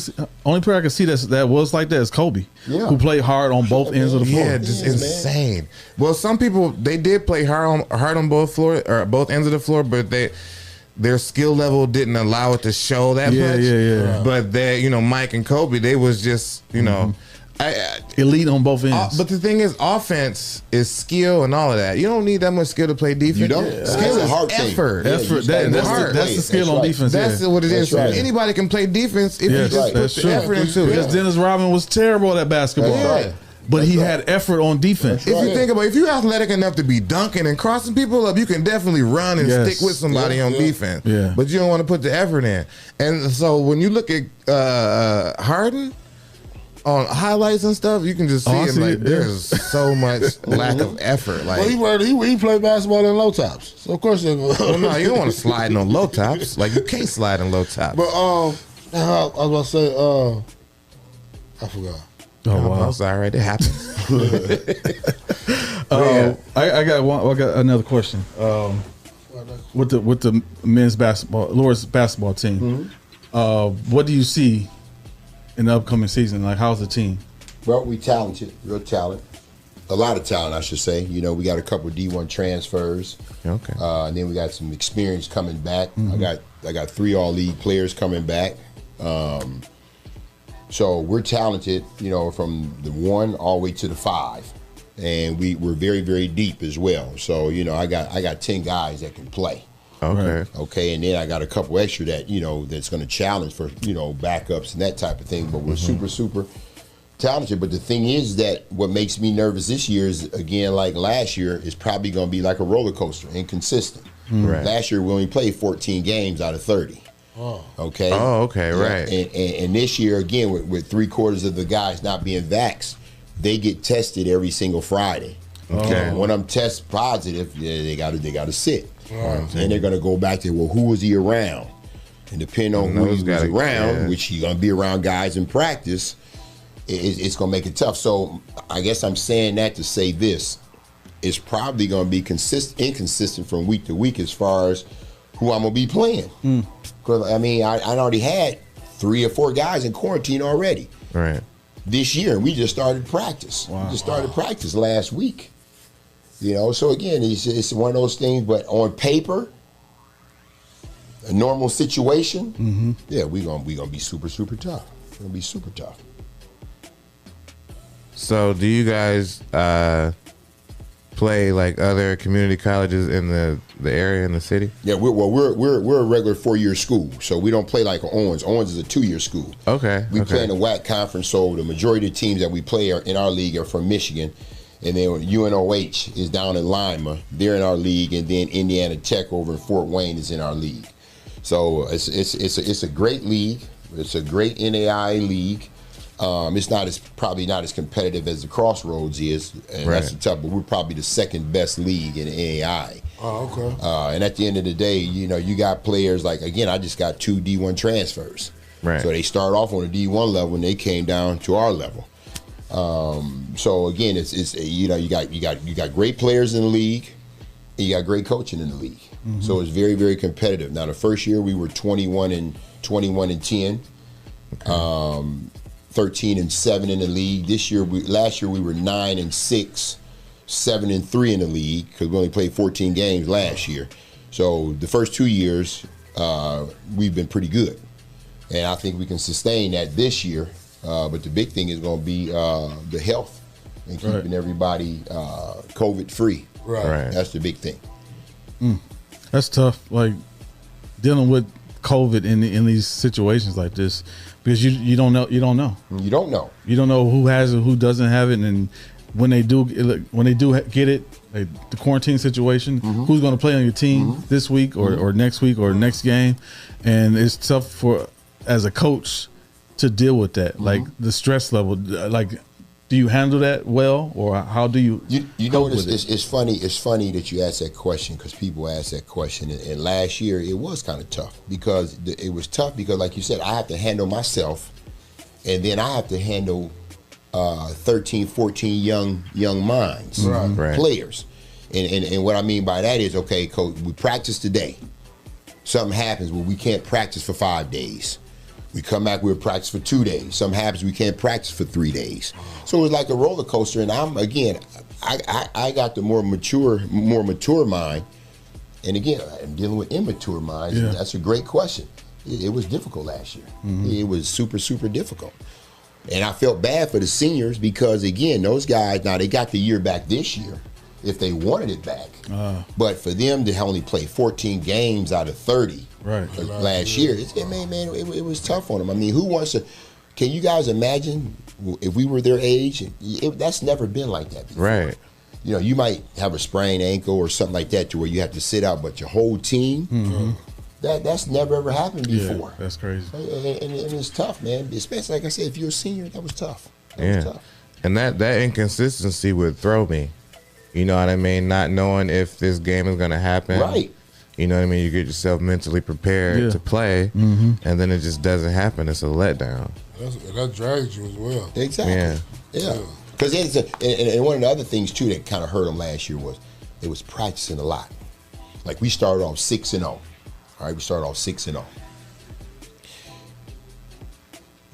see that was like that is Kobe, who played hard on both ends of the floor. Yeah, just insane. Man. Well, some people they did play hard on both ends of the floor, but their skill level didn't allow it to show that much. Yeah. But Mike and Kobe, they was just elite on both ends. But the thing is, offense is skill and all of that. You don't need that much skill to play defense. You don't. Skill is hard effort. That's the skill on defense. That's what it is. Right. Anybody can play defense if you just put the effort into it. Because Dennis Rodman was terrible at basketball. That's right. But he had effort on defense. If you think about it, if you're athletic enough to be dunking and crossing people up, you can definitely run and stick with somebody on defense. Yeah. But you don't want to put the effort in. And so when you look at Harden on highlights and stuff, you can just see him like there's so much lack of effort. Like he played basketball in low tops, so of course they're going. Well, no, you don't want to slide on low tops. Like you can't slide in low tops. But I was about to say, I forgot. Oh wow! I'm sorry, it happens. I got another question. With the men's basketball, Lourdes basketball team, what do you see in the upcoming season? Like, how's the team? Well, we talented, real talent, a lot of talent, I should say. You know, we got a couple of D1 transfers. Okay. And then we got some experience coming back. I got 3 all-league players coming back. So we're talented, from the 1 all the way to the 5, and we're very, very deep as well. So I got 10 guys that can play. Okay, and then I got a couple extra that that's going to challenge for backups and that type of thing. But we're super talented. But the thing is that what makes me nervous this year is, again, like last year, is probably going to be like a roller coaster, inconsistent. Right. Last year we only played 14 games out of 30. Okay. Oh, okay, right. And this year, again, with 3/4 of the guys not being vaxxed, they get tested every single Friday. Okay. When I'm test positive, they got to sit. And they're gonna go back to, well, who was he around? And depending on who he was around, which he's gonna be around guys in practice, it's gonna make it tough. So I guess I'm saying that to say this: it's probably gonna be inconsistent from week to week as far as who I'm gonna be playing. Because I mean, I already had 3 or 4 guys in quarantine already. Right. This year, and we just started practice. Wow. We just started practice last week. So again, it's one of those things. But on paper, a normal situation, we gonna be super tough. We're gonna be super tough. So, do you guys play like other community colleges in the area, in the city? Yeah, we're a regular 4-year school, so we don't play like Owens. Owens is a 2-year school. Okay. We play in the WAC conference, so the majority of the teams that we play in our league are from Michigan, and then UNOH is down in Lima. They're in our league, and then Indiana Tech over in Fort Wayne is in our league. So it's a great league. It's a great NAIA league. It's probably not as competitive as the Crossroads is, and that's tough. But we're probably the 2nd best league in the NAIA. Oh, okay. And at the end of the day, you got players like, again, I just got 2 D1 transfers. Right. So they start off on a D1 level and they came down to our level. So again, it's you got great players in the league. and you got great coaching in the league. So it's very, very competitive. Now the first year we were 21 and 10, 13 and 7 in the league. Last year we were 9 and 6, 7 and 3 in the league because we only played 14 games last year. So the first 2 years we've been pretty good, and I think we can sustain that this year. But the big thing is going to be the health and keeping everybody COVID free. Right. That's the big thing. That's tough. Like dealing with COVID in these situations like this, because you don't know. You don't know. You don't know. You don't know who has it, who doesn't have it, and when they do get it, like the quarantine situation, who's going to play on your team this week or next week or next game, and it's tough for as a coach to deal with that, like the stress level. Like, do you handle that well, or how do you? You know, it's funny. It's funny that you ask that question because people ask that question. And last year it was kind of tough because like you said, I have to handle myself, and then I have to handle 13, 14 young minds, players. And what I mean by that is, okay, coach, we practice today. Something happens where we can't practice for 5 days. We come back, we'll practice for 2 days. Something happens, we can't practice for 3 days. So it's like a roller coaster. And I got the more mature mind. And again, I'm dealing with immature minds. Yeah. That's a great question. It was difficult last year. It was super, super difficult. And I felt bad for the seniors because, again, those guys, now they got the year back this year if they wanted it back. But for them to only play 14 games out of 30 last year, it was tough on them. I mean, who wants to – can you guys imagine if we were their age? That's never been like that before. Right. You know, you might have a sprained ankle or something like that to where you have to sit out, but your whole team, that's never ever happened before. Yeah, that's crazy. And it's tough, man. Especially, like I said, if you're a senior, that was tough. That was tough. And that inconsistency would throw me. You know what I mean? Not knowing if this game is going to happen. Right. You know what I mean? You get yourself mentally prepared to play, and then it just doesn't happen. It's a letdown. That drags you as well. Exactly. Yeah. Because and one of the other things, too, that kind of hurt them last year was they was practicing a lot. Like, we started off 6-0. All right, we started off 6-0.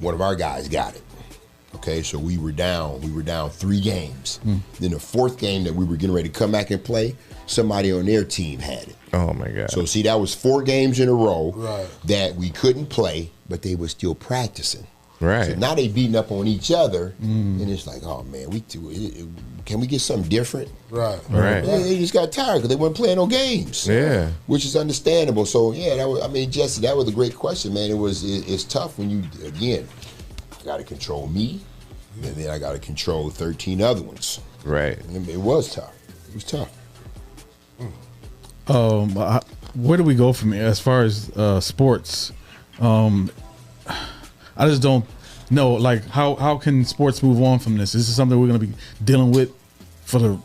One of our guys got it. Okay, so we were down 3 games. Then the 4th game that we were getting ready to come back and play, somebody on their team had it. Oh my God. So see, that was 4 games in a row that we couldn't play, but they were still practicing. Right. So now they beating up on each other, and it's like, oh man, can we get something different? Right. They just got tired because they weren't playing no games. Yeah. Which is understandable. So yeah, Jesse, that was a great question, man. It's tough when you, again, I got to control me, and then I got to control 13 other ones. Right. And it was tough. It was tough. Where do we go from here as far as sports? I just don't know, like, how can sports move on from this? Is this something we're going to be dealing with for the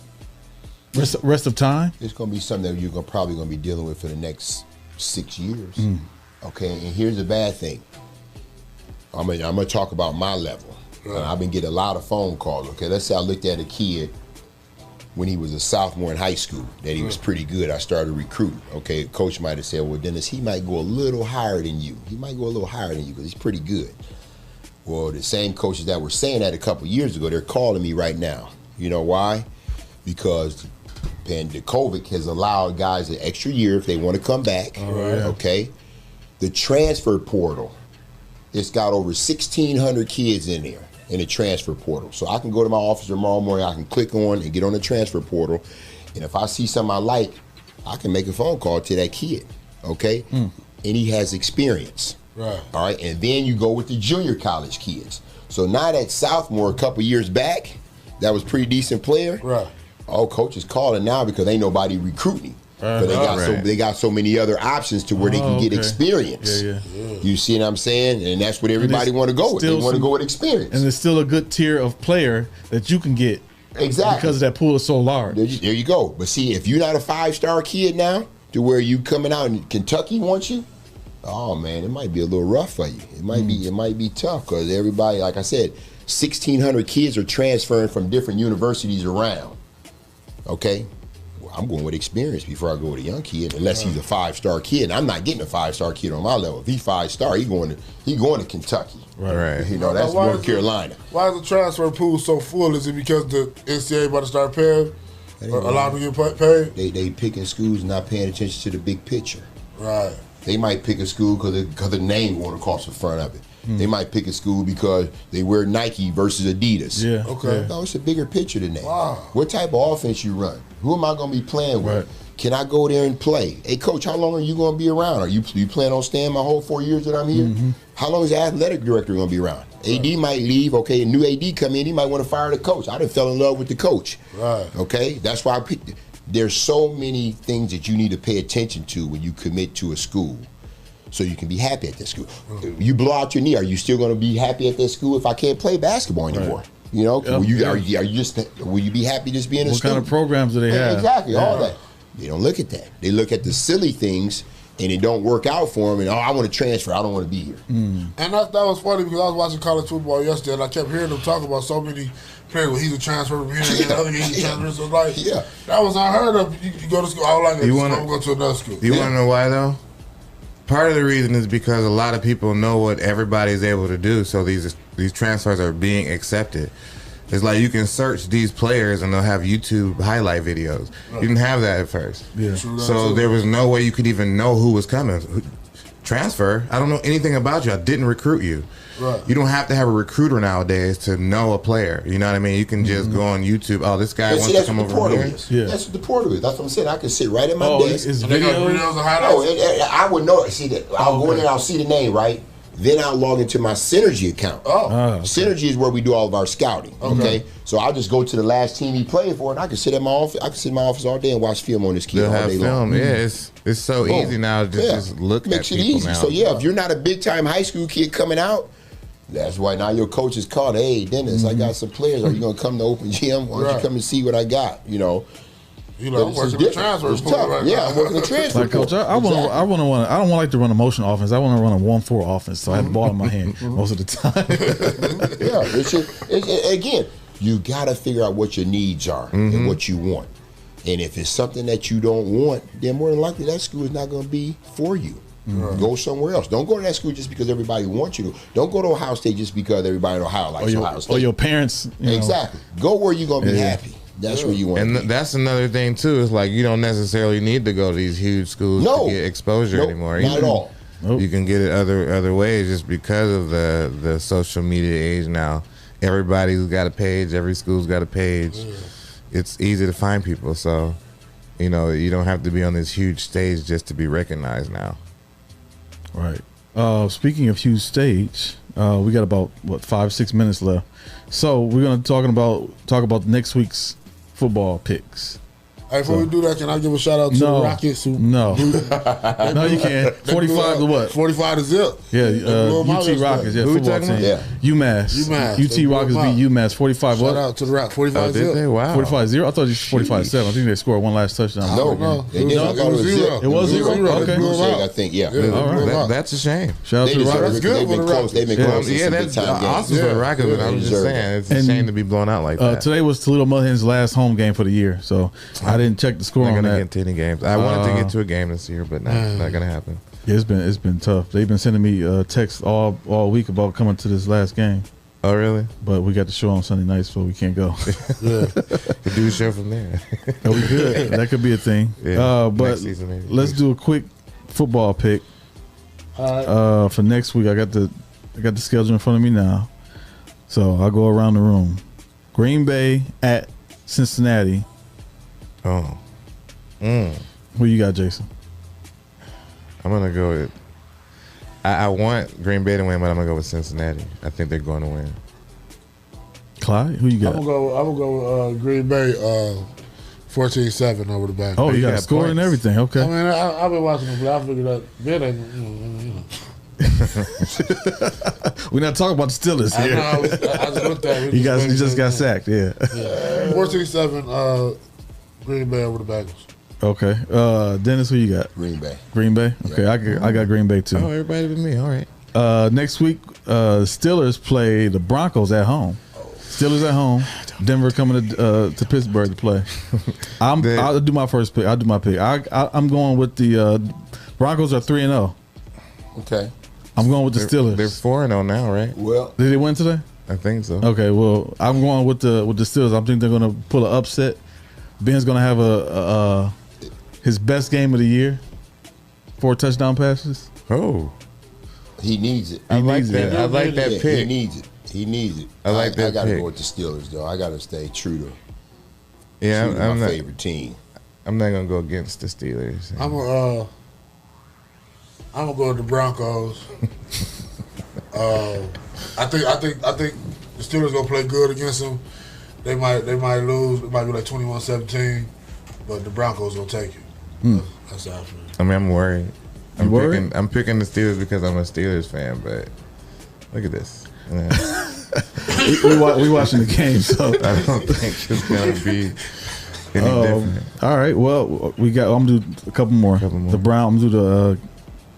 rest of time? It's going to be something that you're probably going to be dealing with for the next 6 years. Okay, and here's the bad thing. I'm gonna talk about my level. I've been getting a lot of phone calls. Okay, let's say I looked at a kid when he was a sophomore in high school that he was pretty good. I started recruiting. Okay, coach might have said, well, Dennis, he might go a little higher than you. He might go a little higher than you because he's pretty good. Well, the same coaches that were saying that a couple years ago, they're calling me right now. You know why? Because the COVID has allowed guys an extra year if they want to come back. Okay, the transfer portal. It's got over 1,600 kids in there in the transfer portal. So I can go to my office tomorrow morning, I can click on and get on the transfer portal, and if I see something I like, I can make a phone call to that kid, okay? And he has experience. All right, and then you go with the junior college kids. So now that sophomore a couple years back, that was pretty decent player, all coaches calling now because ain't nobody recruiting. But they got so many other options to where they can get experience. You see what I'm saying? And that's what everybody want to go with. They want to go with experience. And there's still a good tier of player that you can get. Exactly. Because that pool is so large. There you go. But see, if you're not a 5-star kid now, to where you coming out and Kentucky wants you, oh man, it might be a little rough for you. It might be tough because everybody, like I said, 1,600 kids are transferring from different universities around. Okay. I'm going with experience before I go with a young kid, unless he's a 5-star kid. And I'm not getting a 5-star kid on my level. If he's 5-star, he going to Kentucky. Right. You know, that's North Carolina. Why is the transfer pool so full? Is it because the NCAA about to start paying? Or allowed to get paid? They picking schools and not paying attention to the big picture. Right. They might pick a school because the name going across the front of it. They might pick a school because they wear Nike versus Adidas. Yeah. Okay. No, it's a bigger picture than that. Wow. What type of offense you run? Who am I going to be playing with? Right. Can I go there and play? Hey, coach, how long are you going to be around? Are you plan on staying my whole 4 years that I'm here? How long is the athletic director going to be around? AD might leave. Okay, a new AD come in. He might want to fire the coach. I done fell in love with the coach. Right. Okay, that's why I picked it. There's so many things that you need to pay attention to when you commit to a school, so you can be happy at that school. You blow out your knee, are you still going to be happy at that school if I can't play basketball anymore? Right. You know, will you be happy just being a student? What kind of programs do they have? Exactly, all that. They don't look at that. They look at the silly things, and it don't work out for them. And I want to transfer. I don't want to be here. And that was funny because I was watching college football yesterday, and I kept hearing them talk about so many players. Well, he's a transfer from here, and the other he's a transfer. So like, that was unheard of. You go to school. I was like, I'm going to another school. You want to know why though? Part of the reason is because a lot of people know what everybody's able to do, so these transfers are being accepted. It's like you can search these players and they'll have YouTube highlight videos. You didn't have that at first. Yeah. So there was no way you could even know who was coming. Transfer? I don't know anything about you. I didn't recruit you. Right. You don't have to have a recruiter nowadays to know a player. You know what I mean? You can just go on YouTube. Oh, this guy wants to come over here. Yeah. That's what the portal is. That's what I'm saying. I can sit right at my desk. It's videos and highlights. I would know. See that? I'll go in there. I'll see the name, right? Then I'll log into my Synergy account. Okay. Synergy is where we do all of our scouting. Okay. So I'll just go to the last team he played for, and I can sit at my office. I can sit in my office all day and watch film on this kid all day long. Yeah, it's so easy now to just look at Makes it people easy. now. So if you're not a big time high school kid coming out, that's why now your coach is called. Hey, Dennis, I got some players. Are you gonna come to open gym? Why don't you come and see what I got? You know. I'm working the transfer pool right now. I'm working the transfer Like, coach, I don't like to run a motion offense. I want to run a 1-4 offense, so I have the ball in my hand most of the time. Again, you got to figure out what your needs are and what you want. And if it's something that you don't want, then more than likely that school is not going to be for you. Go somewhere else. Don't go to that school just because everybody wants you to. Don't go to Ohio State just because everybody in Ohio likes Ohio State. Or your parents. Exactly. Go where you're going to be happy. That's where you want to be. And that's another thing, too. It's like you don't necessarily need to go to these huge schools to get exposure anymore. Not at all. You can get it other ways just because of the social media age now. Everybody's got a page. Every school's got a page. It's easy to find people. So, you don't have to be on this huge stage just to be recognized now. Right. Speaking of huge stage, we got about 5-6 minutes left. So we're gonna talk about next week's football picks. Hey, before we do that, can I give a shout out to the Rockets? No, you can't. 45 to what? 45 to zip. Yeah, UT Rockets. Yeah, football team. Yeah. UMass. UT Rockets beat UMass 45. Shout out to the Rockets. 45 did zip. they? Wow. 45-0. I thought it was 45-7. I think they scored one last touchdown. No. They did. I thought it was 0. It was 0. Okay. I think, yeah. All right. That's a shame. Shout out to the Rockets. They've been close. They've been close. Yeah, that's awesome for the Rockets. But I'm just saying, it's a shame to be blown out like that. Today was Toledo Mud Hens' last home game for the year, so I didn't check the score on gonna that. get to any games. I wanted to get to a game this year, but not gonna happen. Yeah, it's been tough. They've been sending me texts all week about coming to this last game. Oh, really? But we got the show on Sunday night, so we can't go. Could do a show from there. No, we could. That could be a thing. Yeah, but next season maybe. Let's do a quick football pick. All right. For next week, I got the schedule in front of me now, so I'll go around the room. Green Bay at Cincinnati. Oh. Who you got, Jason? I'm gonna go with. I want Green Bay to win, but I'm gonna go with Cincinnati. I think they're going to win. Clyde, who you got? I'm gonna go Green Bay 14-7 over the Bengals. Oh, you got score and everything. Okay. I mean, I've been watching them, but I figured that Ben ain't. We're not talking about the Steelers here. I just looked at it. You just got sacked. Yeah. 14-7 Green Bay over the Bengals. Okay. Dennis, who you got? Green Bay. Green Bay? Okay, I got Green Bay too. Oh, everybody with me. All right. Next week, Steelers play the Broncos at home. Steelers at home. Denver coming to Pittsburgh to play. I'll do my first pick. I'll do my pick. I'm going with the Broncos are 3-0. Okay. I'm going with the Steelers. They're 4-0 now, right? Well, did they win today? I think so. Okay, well, I'm going with the Steelers. I think they're going to pull an upset. Ben's going to have his best game of the year. 4 touchdown passes. Oh, he needs it. I like that. I like that Yeah, pick. He needs it. He needs it. I like that I got to pick. go with the Steelers, though. I got to stay true to, Yeah, true to I'm my not. favorite team. I'm not gonna go against the Steelers. I'm gonna go with the Broncos. I think the Steelers gonna play good against them. They might lose. It might be like 21-17, but the Broncos will take it. That's how I feel. I mean, I'm worried. You worried? I'm picking the Steelers because I'm a Steelers fan, but look at this. we watching the game, so I don't think it's gonna be any different. All right. Well, I'm gonna do a couple more. The Browns. I'm gonna do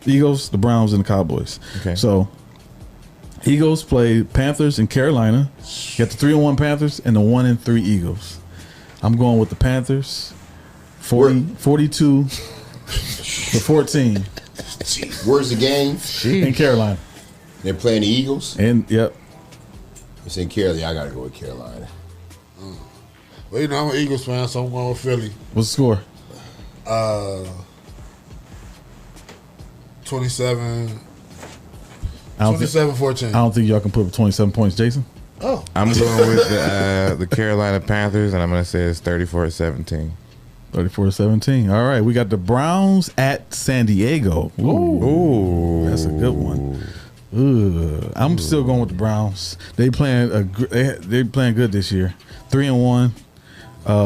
the Eagles, the Browns, and the Cowboys. Okay. So Eagles play Panthers in Carolina. You got the 3-1 Panthers and the 1-3 Eagles. I'm going with the Panthers. 42 to 14 Where's the game? in Carolina. They're playing the Eagles. And yep. It's in Carolina. I got to go with Carolina. Well, I'm an Eagles fan, so I'm going with Philly. What's the score? 27. I don't think 27-14. I don't think y'all can put up 27 points, Jason. Oh, I'm going with the Carolina Panthers, and I'm gonna say it's 34-17. 34-17. All right, we got the Browns at San Diego. Ooh, that's a good one. Ooh, I'm still going with the Browns. They playing good this year. 3-1.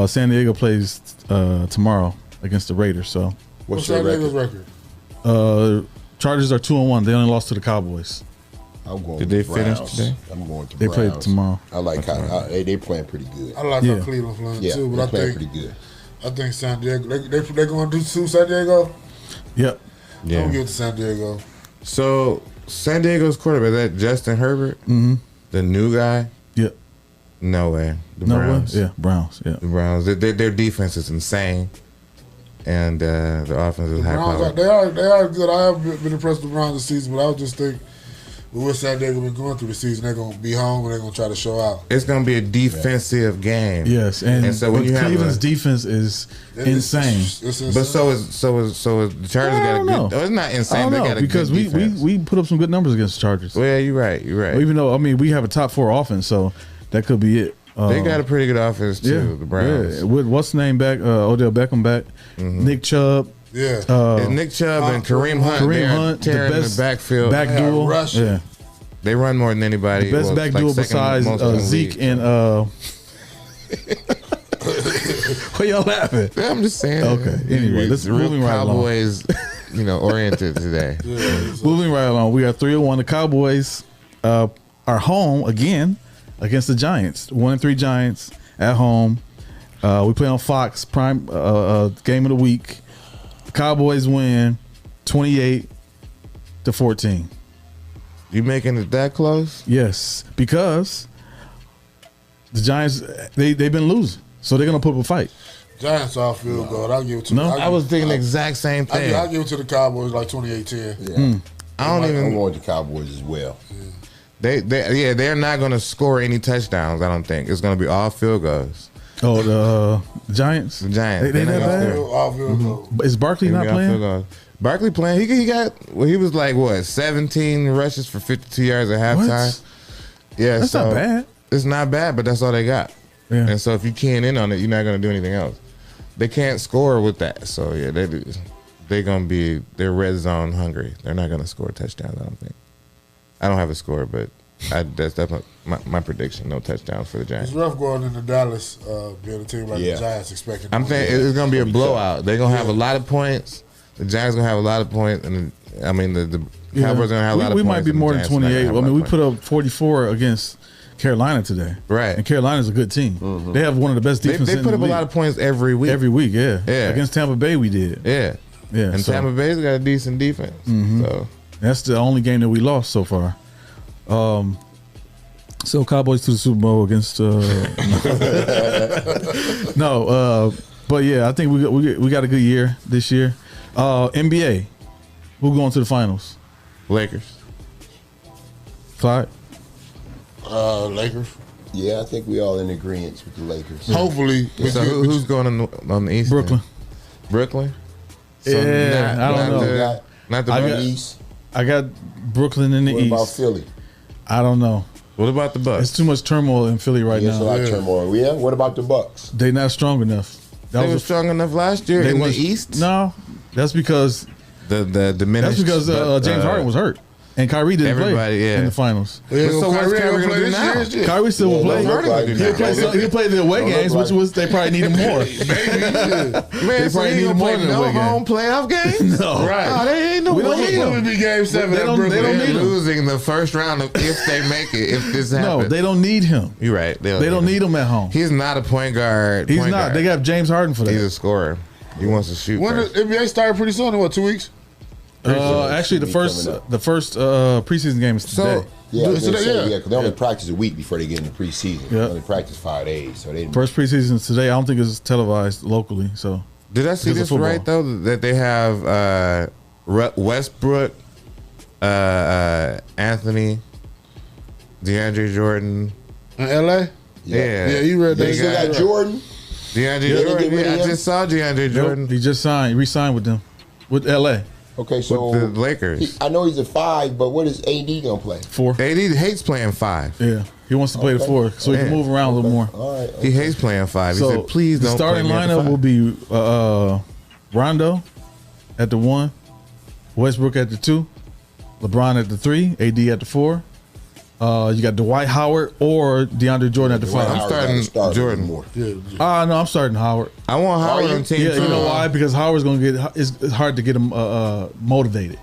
San Diego plays tomorrow against the Raiders. So what's their San Diego's record? Chargers are 2-1. They only lost to the Cowboys. I'm going Did with they the finish Browns. today? I'm going with the They Browns. play tomorrow. I like how they playing pretty good. I like Yeah. how Cleveland playing Yeah, too, they're but I playing think pretty good. San Diego. They going to do two San Diego. Yep. I'm Yeah. gonna give it to San Diego. So San Diego's quarterback, is that Justin Herbert, the new guy? Yep. No way. The No Browns. way. Yeah, Browns. Yeah. The Browns. Their defense is insane, and the offense is The high Browns, powered. they are good. I have been impressed with the Browns this season, but I would just think with what San Diego been going through the season, they're gonna be home and they're gonna try to show out. It's gonna be a defensive game. Yes, and so when you have Cleveland's defense is insane. It's insane. But so is the Chargers got a don't know. good. Oh, it's not I insane. don't They know got a because good defense. we put up some good numbers against the Chargers. Well, yeah, you're right. You're right. Even though we have a top 4 offense, so that could be it. They got a pretty good offense too. The Browns. Yeah. With what's the name back? Odell Beckham back. Nick Chubb. Yeah. It's Nick Chubb and Kareem Hunt. Kareem They're Hunt, the tearing best the backfield. back Yeah, duel. rushing. Yeah, They run more than anybody. the best Well, back like duel second besides most in the Zeke league. and. What y'all laughing? I'm just saying. Okay, anyway, let's real moving right along. Cowboys, oriented today. Moving right along, we are 3-1. The Cowboys are home again against the Giants. 1-3 Giants at home. We play on Fox Prime game of the week. The Cowboys win 28-14. You making it that close? Yes, because the Giants they've been losing, so they're gonna put up a fight. Giants off field goal. I'll give it to. No? I was thinking the exact same thing. I'll give it to the Cowboys like 28-10. Yeah. I don't I'm even. going with the Cowboys as well. They're not going to score any touchdowns. I don't think it's going to be all field goals. Oh, the Giants. The Giants. They they're that not gonna bad? score. Off field goal. Is Barkley They're not gonna be all field playing? goals. Barkley playing. He got. Well, he was like what 17 rushes for 52 yards at halftime. What? Yeah, That's not bad. It's not bad, but that's all they got. Yeah. And so if you keying in on it, you're not going to do anything else. They can't score with that. So yeah, they're red zone hungry. They're not going to score touchdowns. I don't think. I don't have a score, but that's definitely my prediction. No touchdowns for the Giants. It's rough going into Dallas, being a team like the Giants expecting. I'm saying it's going to be a blowout. They're going to have a lot of points. The Giants going to have a lot of points, and the Cowboys going to have a lot of points. We might be and the more than Giants not gonna 28. have a I lot mean, of we points. put up 44 against Carolina today. Right. And Carolina's a good team. They have one of the best defenses. They put up a lot of points every week. Every week, yeah. Yeah. Against Tampa Bay, we did. Yeah. Yeah. And so Tampa Bay's got a decent defense. So that's the only game that we lost so far. So Cowboys to the Super Bowl against but yeah, I think we got a good year this year. NBA, who going to the finals? Lakers. Clyde? Lakers. Yeah, I think we all in agreement with the Lakers. Hopefully. So who's going on the East? Brooklyn. Then? Brooklyn? Yeah, I don't know. Not the East. Bucks. I got Brooklyn in the What East. about Philly? I don't know. What about the Bucks? It's too much turmoil in Philly right There's a now. lot of turmoil. Yeah. What about the Bucks? They not strong enough. They were strong enough last year in the East? No, that's because The diminished. James Harden was hurt. And Kyrie didn't play in the finals. Yeah, so what's Kyrie going to do now? Kyrie still will play. He'll play the away games, which was they probably need him more. Man, They so probably he need him gonna more play than the no away game. home playoff games? No, Right. Oh, they ain't no We don't way. need It him. would be game 7 They at don't- Brooklyn. they don't They're need him. losing the first round if they make it. If this happens, No, they don't need him. You're right. They don't need him at home. He's not a point guard. He's point not. guard. They got James Harden for He's that. a scorer. He wants to shoot. When the first. NBA started pretty soon, in what, 2 weeks? Actually, the first preseason game is today. Yeah, I was gonna Yeah. say, because they only practice a week before they get in the preseason. Yeah. They only practice 5 days, so they. First preseason is today. I don't think it's televised locally. So Did I see Because of this football. right though? That they have Westbrook, Anthony, DeAndre Jordan. In LA? Yeah, Yeah, you read that. They still got Jordan. DeAndre Yeah, they Jordan. get rid of I him? just saw DeAndre Jordan he just re-signed with them, with LA. Okay, so with the Lakers. I know he's a 5, but what is AD gonna play? 4. AD hates playing 5. Yeah, he wants to play the 4 so he can Yeah. move around a little more. All right. He hates playing 5. He So said, "Please the don't." starting play me at the lineup 5." will be Rondo at the 1, Westbrook at the 2, LeBron at the 3, AD at the 4. You got Dwight Howard or DeAndre Jordan at the 5. I'm starting Jordan. more. No, I'm starting Howard. I want Howard on team Yeah, too. you know why? Because Howard's gonna get. It's hard to get him motivated.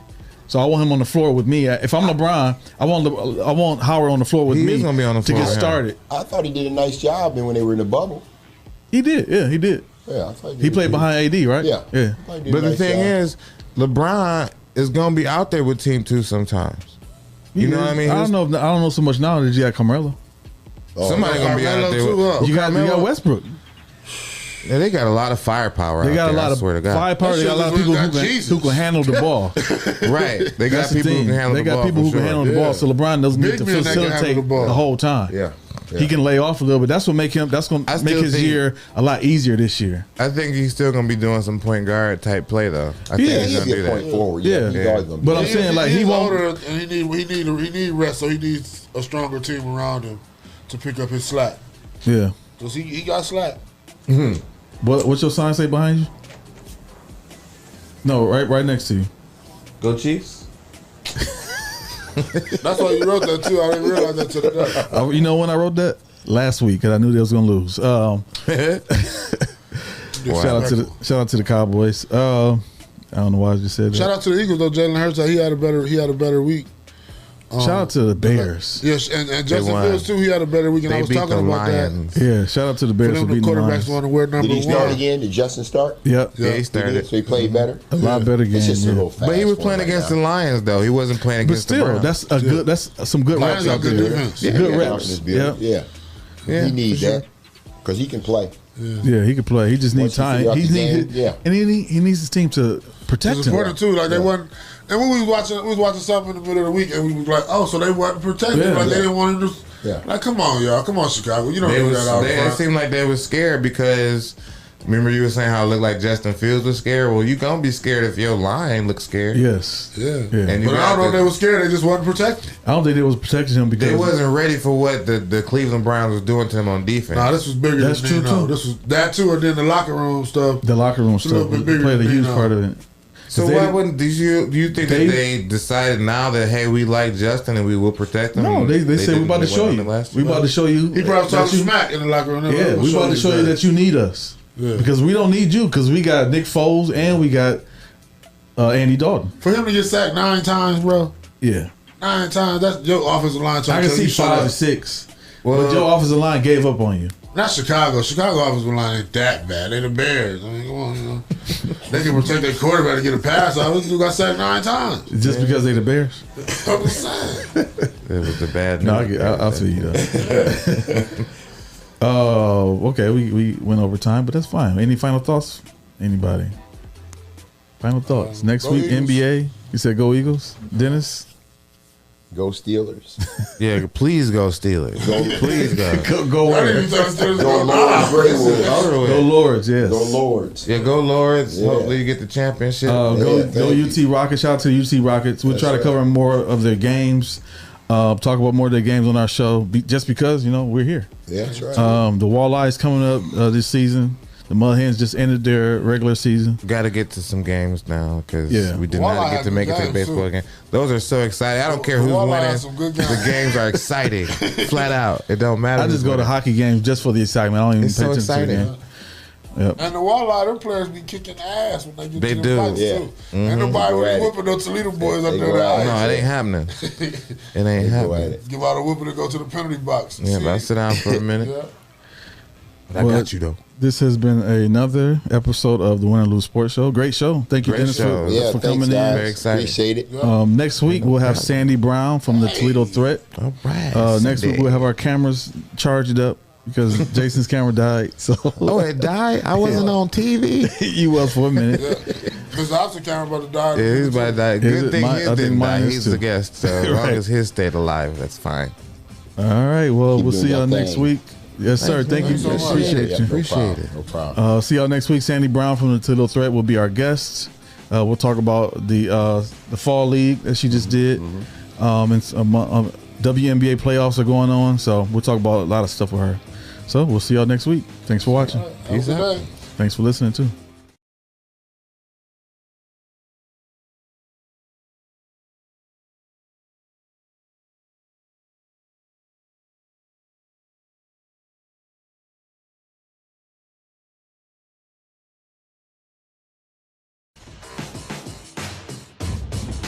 So I want him on the floor with me. If I'm LeBron, I want Howard on the floor with He me is gonna be on the floor to get with him. started. I thought he did a nice job when they were in the bubble. He did. Yeah, he did. Yeah, I thought He played behind AD, right? Yeah. Yeah. I thought he did a But the nice thing job. is, LeBron is gonna be out there with team 2 sometimes. You know what I mean? I don't know. I don't know so much now that you got Carmelo. Somebody gonna be out Carmelo there. too, With, huh? You got Westbrook. yeah, they got a lot of firepower. They out got a there, lot I of swear to God. firepower. They got a lot of people who can handle the ball. Right. They got That's the people who thing. can handle They the got ball. people for who can sure. handle the ball. So LeBron doesn't need Big to men that can handle facilitate the ball. the whole time. Yeah. He can lay off a little bit. That's what make him. That's going I to make still his think- year a lot easier this year. I think he's still gonna be doing some point guard type play though. I think Yeah, he's He'll gonna be do a point that. forward. Yeah. He's always gonna be. But I'm saying, like, he he's won't- older and he need rest, so he needs a stronger team around him to pick up his slack. Yeah. Cause he got slack. What's your sign say behind you? No, right next to you. Go Chiefs. That's why you wrote that too. I didn't realize that till today. You know when I wrote that? Last week, because I knew they was gonna lose. Shout out to the Cowboys. I don't know why I just said that. Shout out to the Eagles though. Jalen Hurts, he had a better week. Shout out to the Bears. Yes, and Justin won. Fields too. He had a better week, and They I was beat talking the about Lions. Yeah, shout out to the that. Bears For for them, the beating the quarterbacks Lions. want to wear Did number he start 1. again? Did Justin start? Yep. Yeah, he He started. did, so he played better. A lot better game. It's just a yeah. little fast. But he was for him playing right against now. the Lions though. He wasn't playing But against the still, Browns. that's some good Lions reps got out good there. defense. Yeah, Good yeah, reps. it's good. Yeah. Yeah, He needs for sure. that because he can play. Yeah, he could play. He just needs Once he time. figure out He the needs, game, yeah. and he needs his team to protect It's him. important too. Like they Yeah. wasn't. And when we was watching something in the middle of the week, and we was like, oh, so they wasn't protected. Yeah. Like they Yeah. didn't want him to. Yeah. Like, come on, y'all. Come on, Chicago. You don't They do was, that all the it time. seemed like they were scared because remember you were saying how it looked like Justin Fields was scared. Well, you gonna be scared if your line looks scared. Yes. Yeah. And you But I got don't know if the- they were scared. They just wasn't protected. I don't think they was protecting him because They wasn't ready for what the Cleveland Browns was doing to him on defense. Nah, this was bigger That's than true, you know. too. This was that too, and then the locker room stuff. the locker room a little stuff bit bigger played a than huge they know. part of it. so They- why wouldn't do you think they- that they decided now that hey we like Justin and we will protect him? No, they said we about to show you. We about to show you. He probably that talking you- smack in the locker room. Yeah, we about to show you that you need us Yeah. because we don't need you because we got Nick Foles and we got Andy Dalton. For him to get sacked 9 times, bro. Yeah, 9 times. That's your offensive line. I can see 5 or 6. Well, But your offensive line gave up on you. Not Chicago. Chicago offensive line ain't that bad. They the Bears. I mean, come on, you know. They can protect their quarterback to get a pass out. This dude got sacked 9 times. Just because they the Bears? I'm just saying. It was the bad. No, I'll see you though. Okay, we went over time, but that's fine. Any final thoughts? Anybody? Final thoughts. Next week, Eagles. NBA. You said go Eagles? Dennis? Go Steelers. Yeah, please go Steelers. Please go. Go I where? didn't even tell the Steelers to Go go Lourdes. Greenwood. Go Lourdes, yes. Go Lourdes. Yeah, go Lourdes. Yeah. Hopefully you get the championship. Go thank UT Rockets. Shout out to the UT Rockets. We'll try to cover more of their games. Talk about more of their games on our show. Just because we're here. Yeah, that's right. The Walleyes coming up this season. The Mud Hens just ended their regular season. Got to get to some games now because we did Walleye not get had to make it to the good baseball games, game. Those are so exciting. I don't care who's Walleye winning. had some good The games. games are exciting, flat out. It don't matter. I just who's go to winning. hockey games just for the excitement. I don't even It's pay so attention to the exciting. game. Yep. And the Walleye, them players be kicking ass when they get They to do. the fights, Yeah. too. Ain't nobody Go really at it. whooping no Toledo boys up They there. go That at No, ice. it ain't happening. It ain't Go at happening. it. Give out a whooping to go to the penalty box. Yeah, but I sit down for a minute. Yeah. But I got you though. This has been another episode of the Win and Lose Sports Show. Great show. Thank you, Great Dennis, show. Yeah, for thanks, coming guys. Very excited. Appreciate it. Next week, we'll have Sandy Brown from the Toledo Threat. All right. Next week, we'll have our cameras charged up because Jason's camera died. So Oh, it died. I wasn't on TV. you was for a minute. Because the opposite camera about to die. Yeah, he's about to die. Is Good it thing mine? his I think didn't die. mine is He's too. the guest. So as long Right. as his stayed alive, that's fine. All right. Well, Keep we'll doing see y'all your next thing. week. Yes, sir. Thank you. so much. Appreciate Yeah, you. Appreciate it. No problem. See y'all next week. Sandy Brown from the Toledo Threat will be our guest. We'll talk about the fall league that she just did. And WNBA playoffs are going on, so we'll talk about a lot of stuff with her. So we'll see y'all next week. Thanks for watching. Peace out. Thanks for listening too.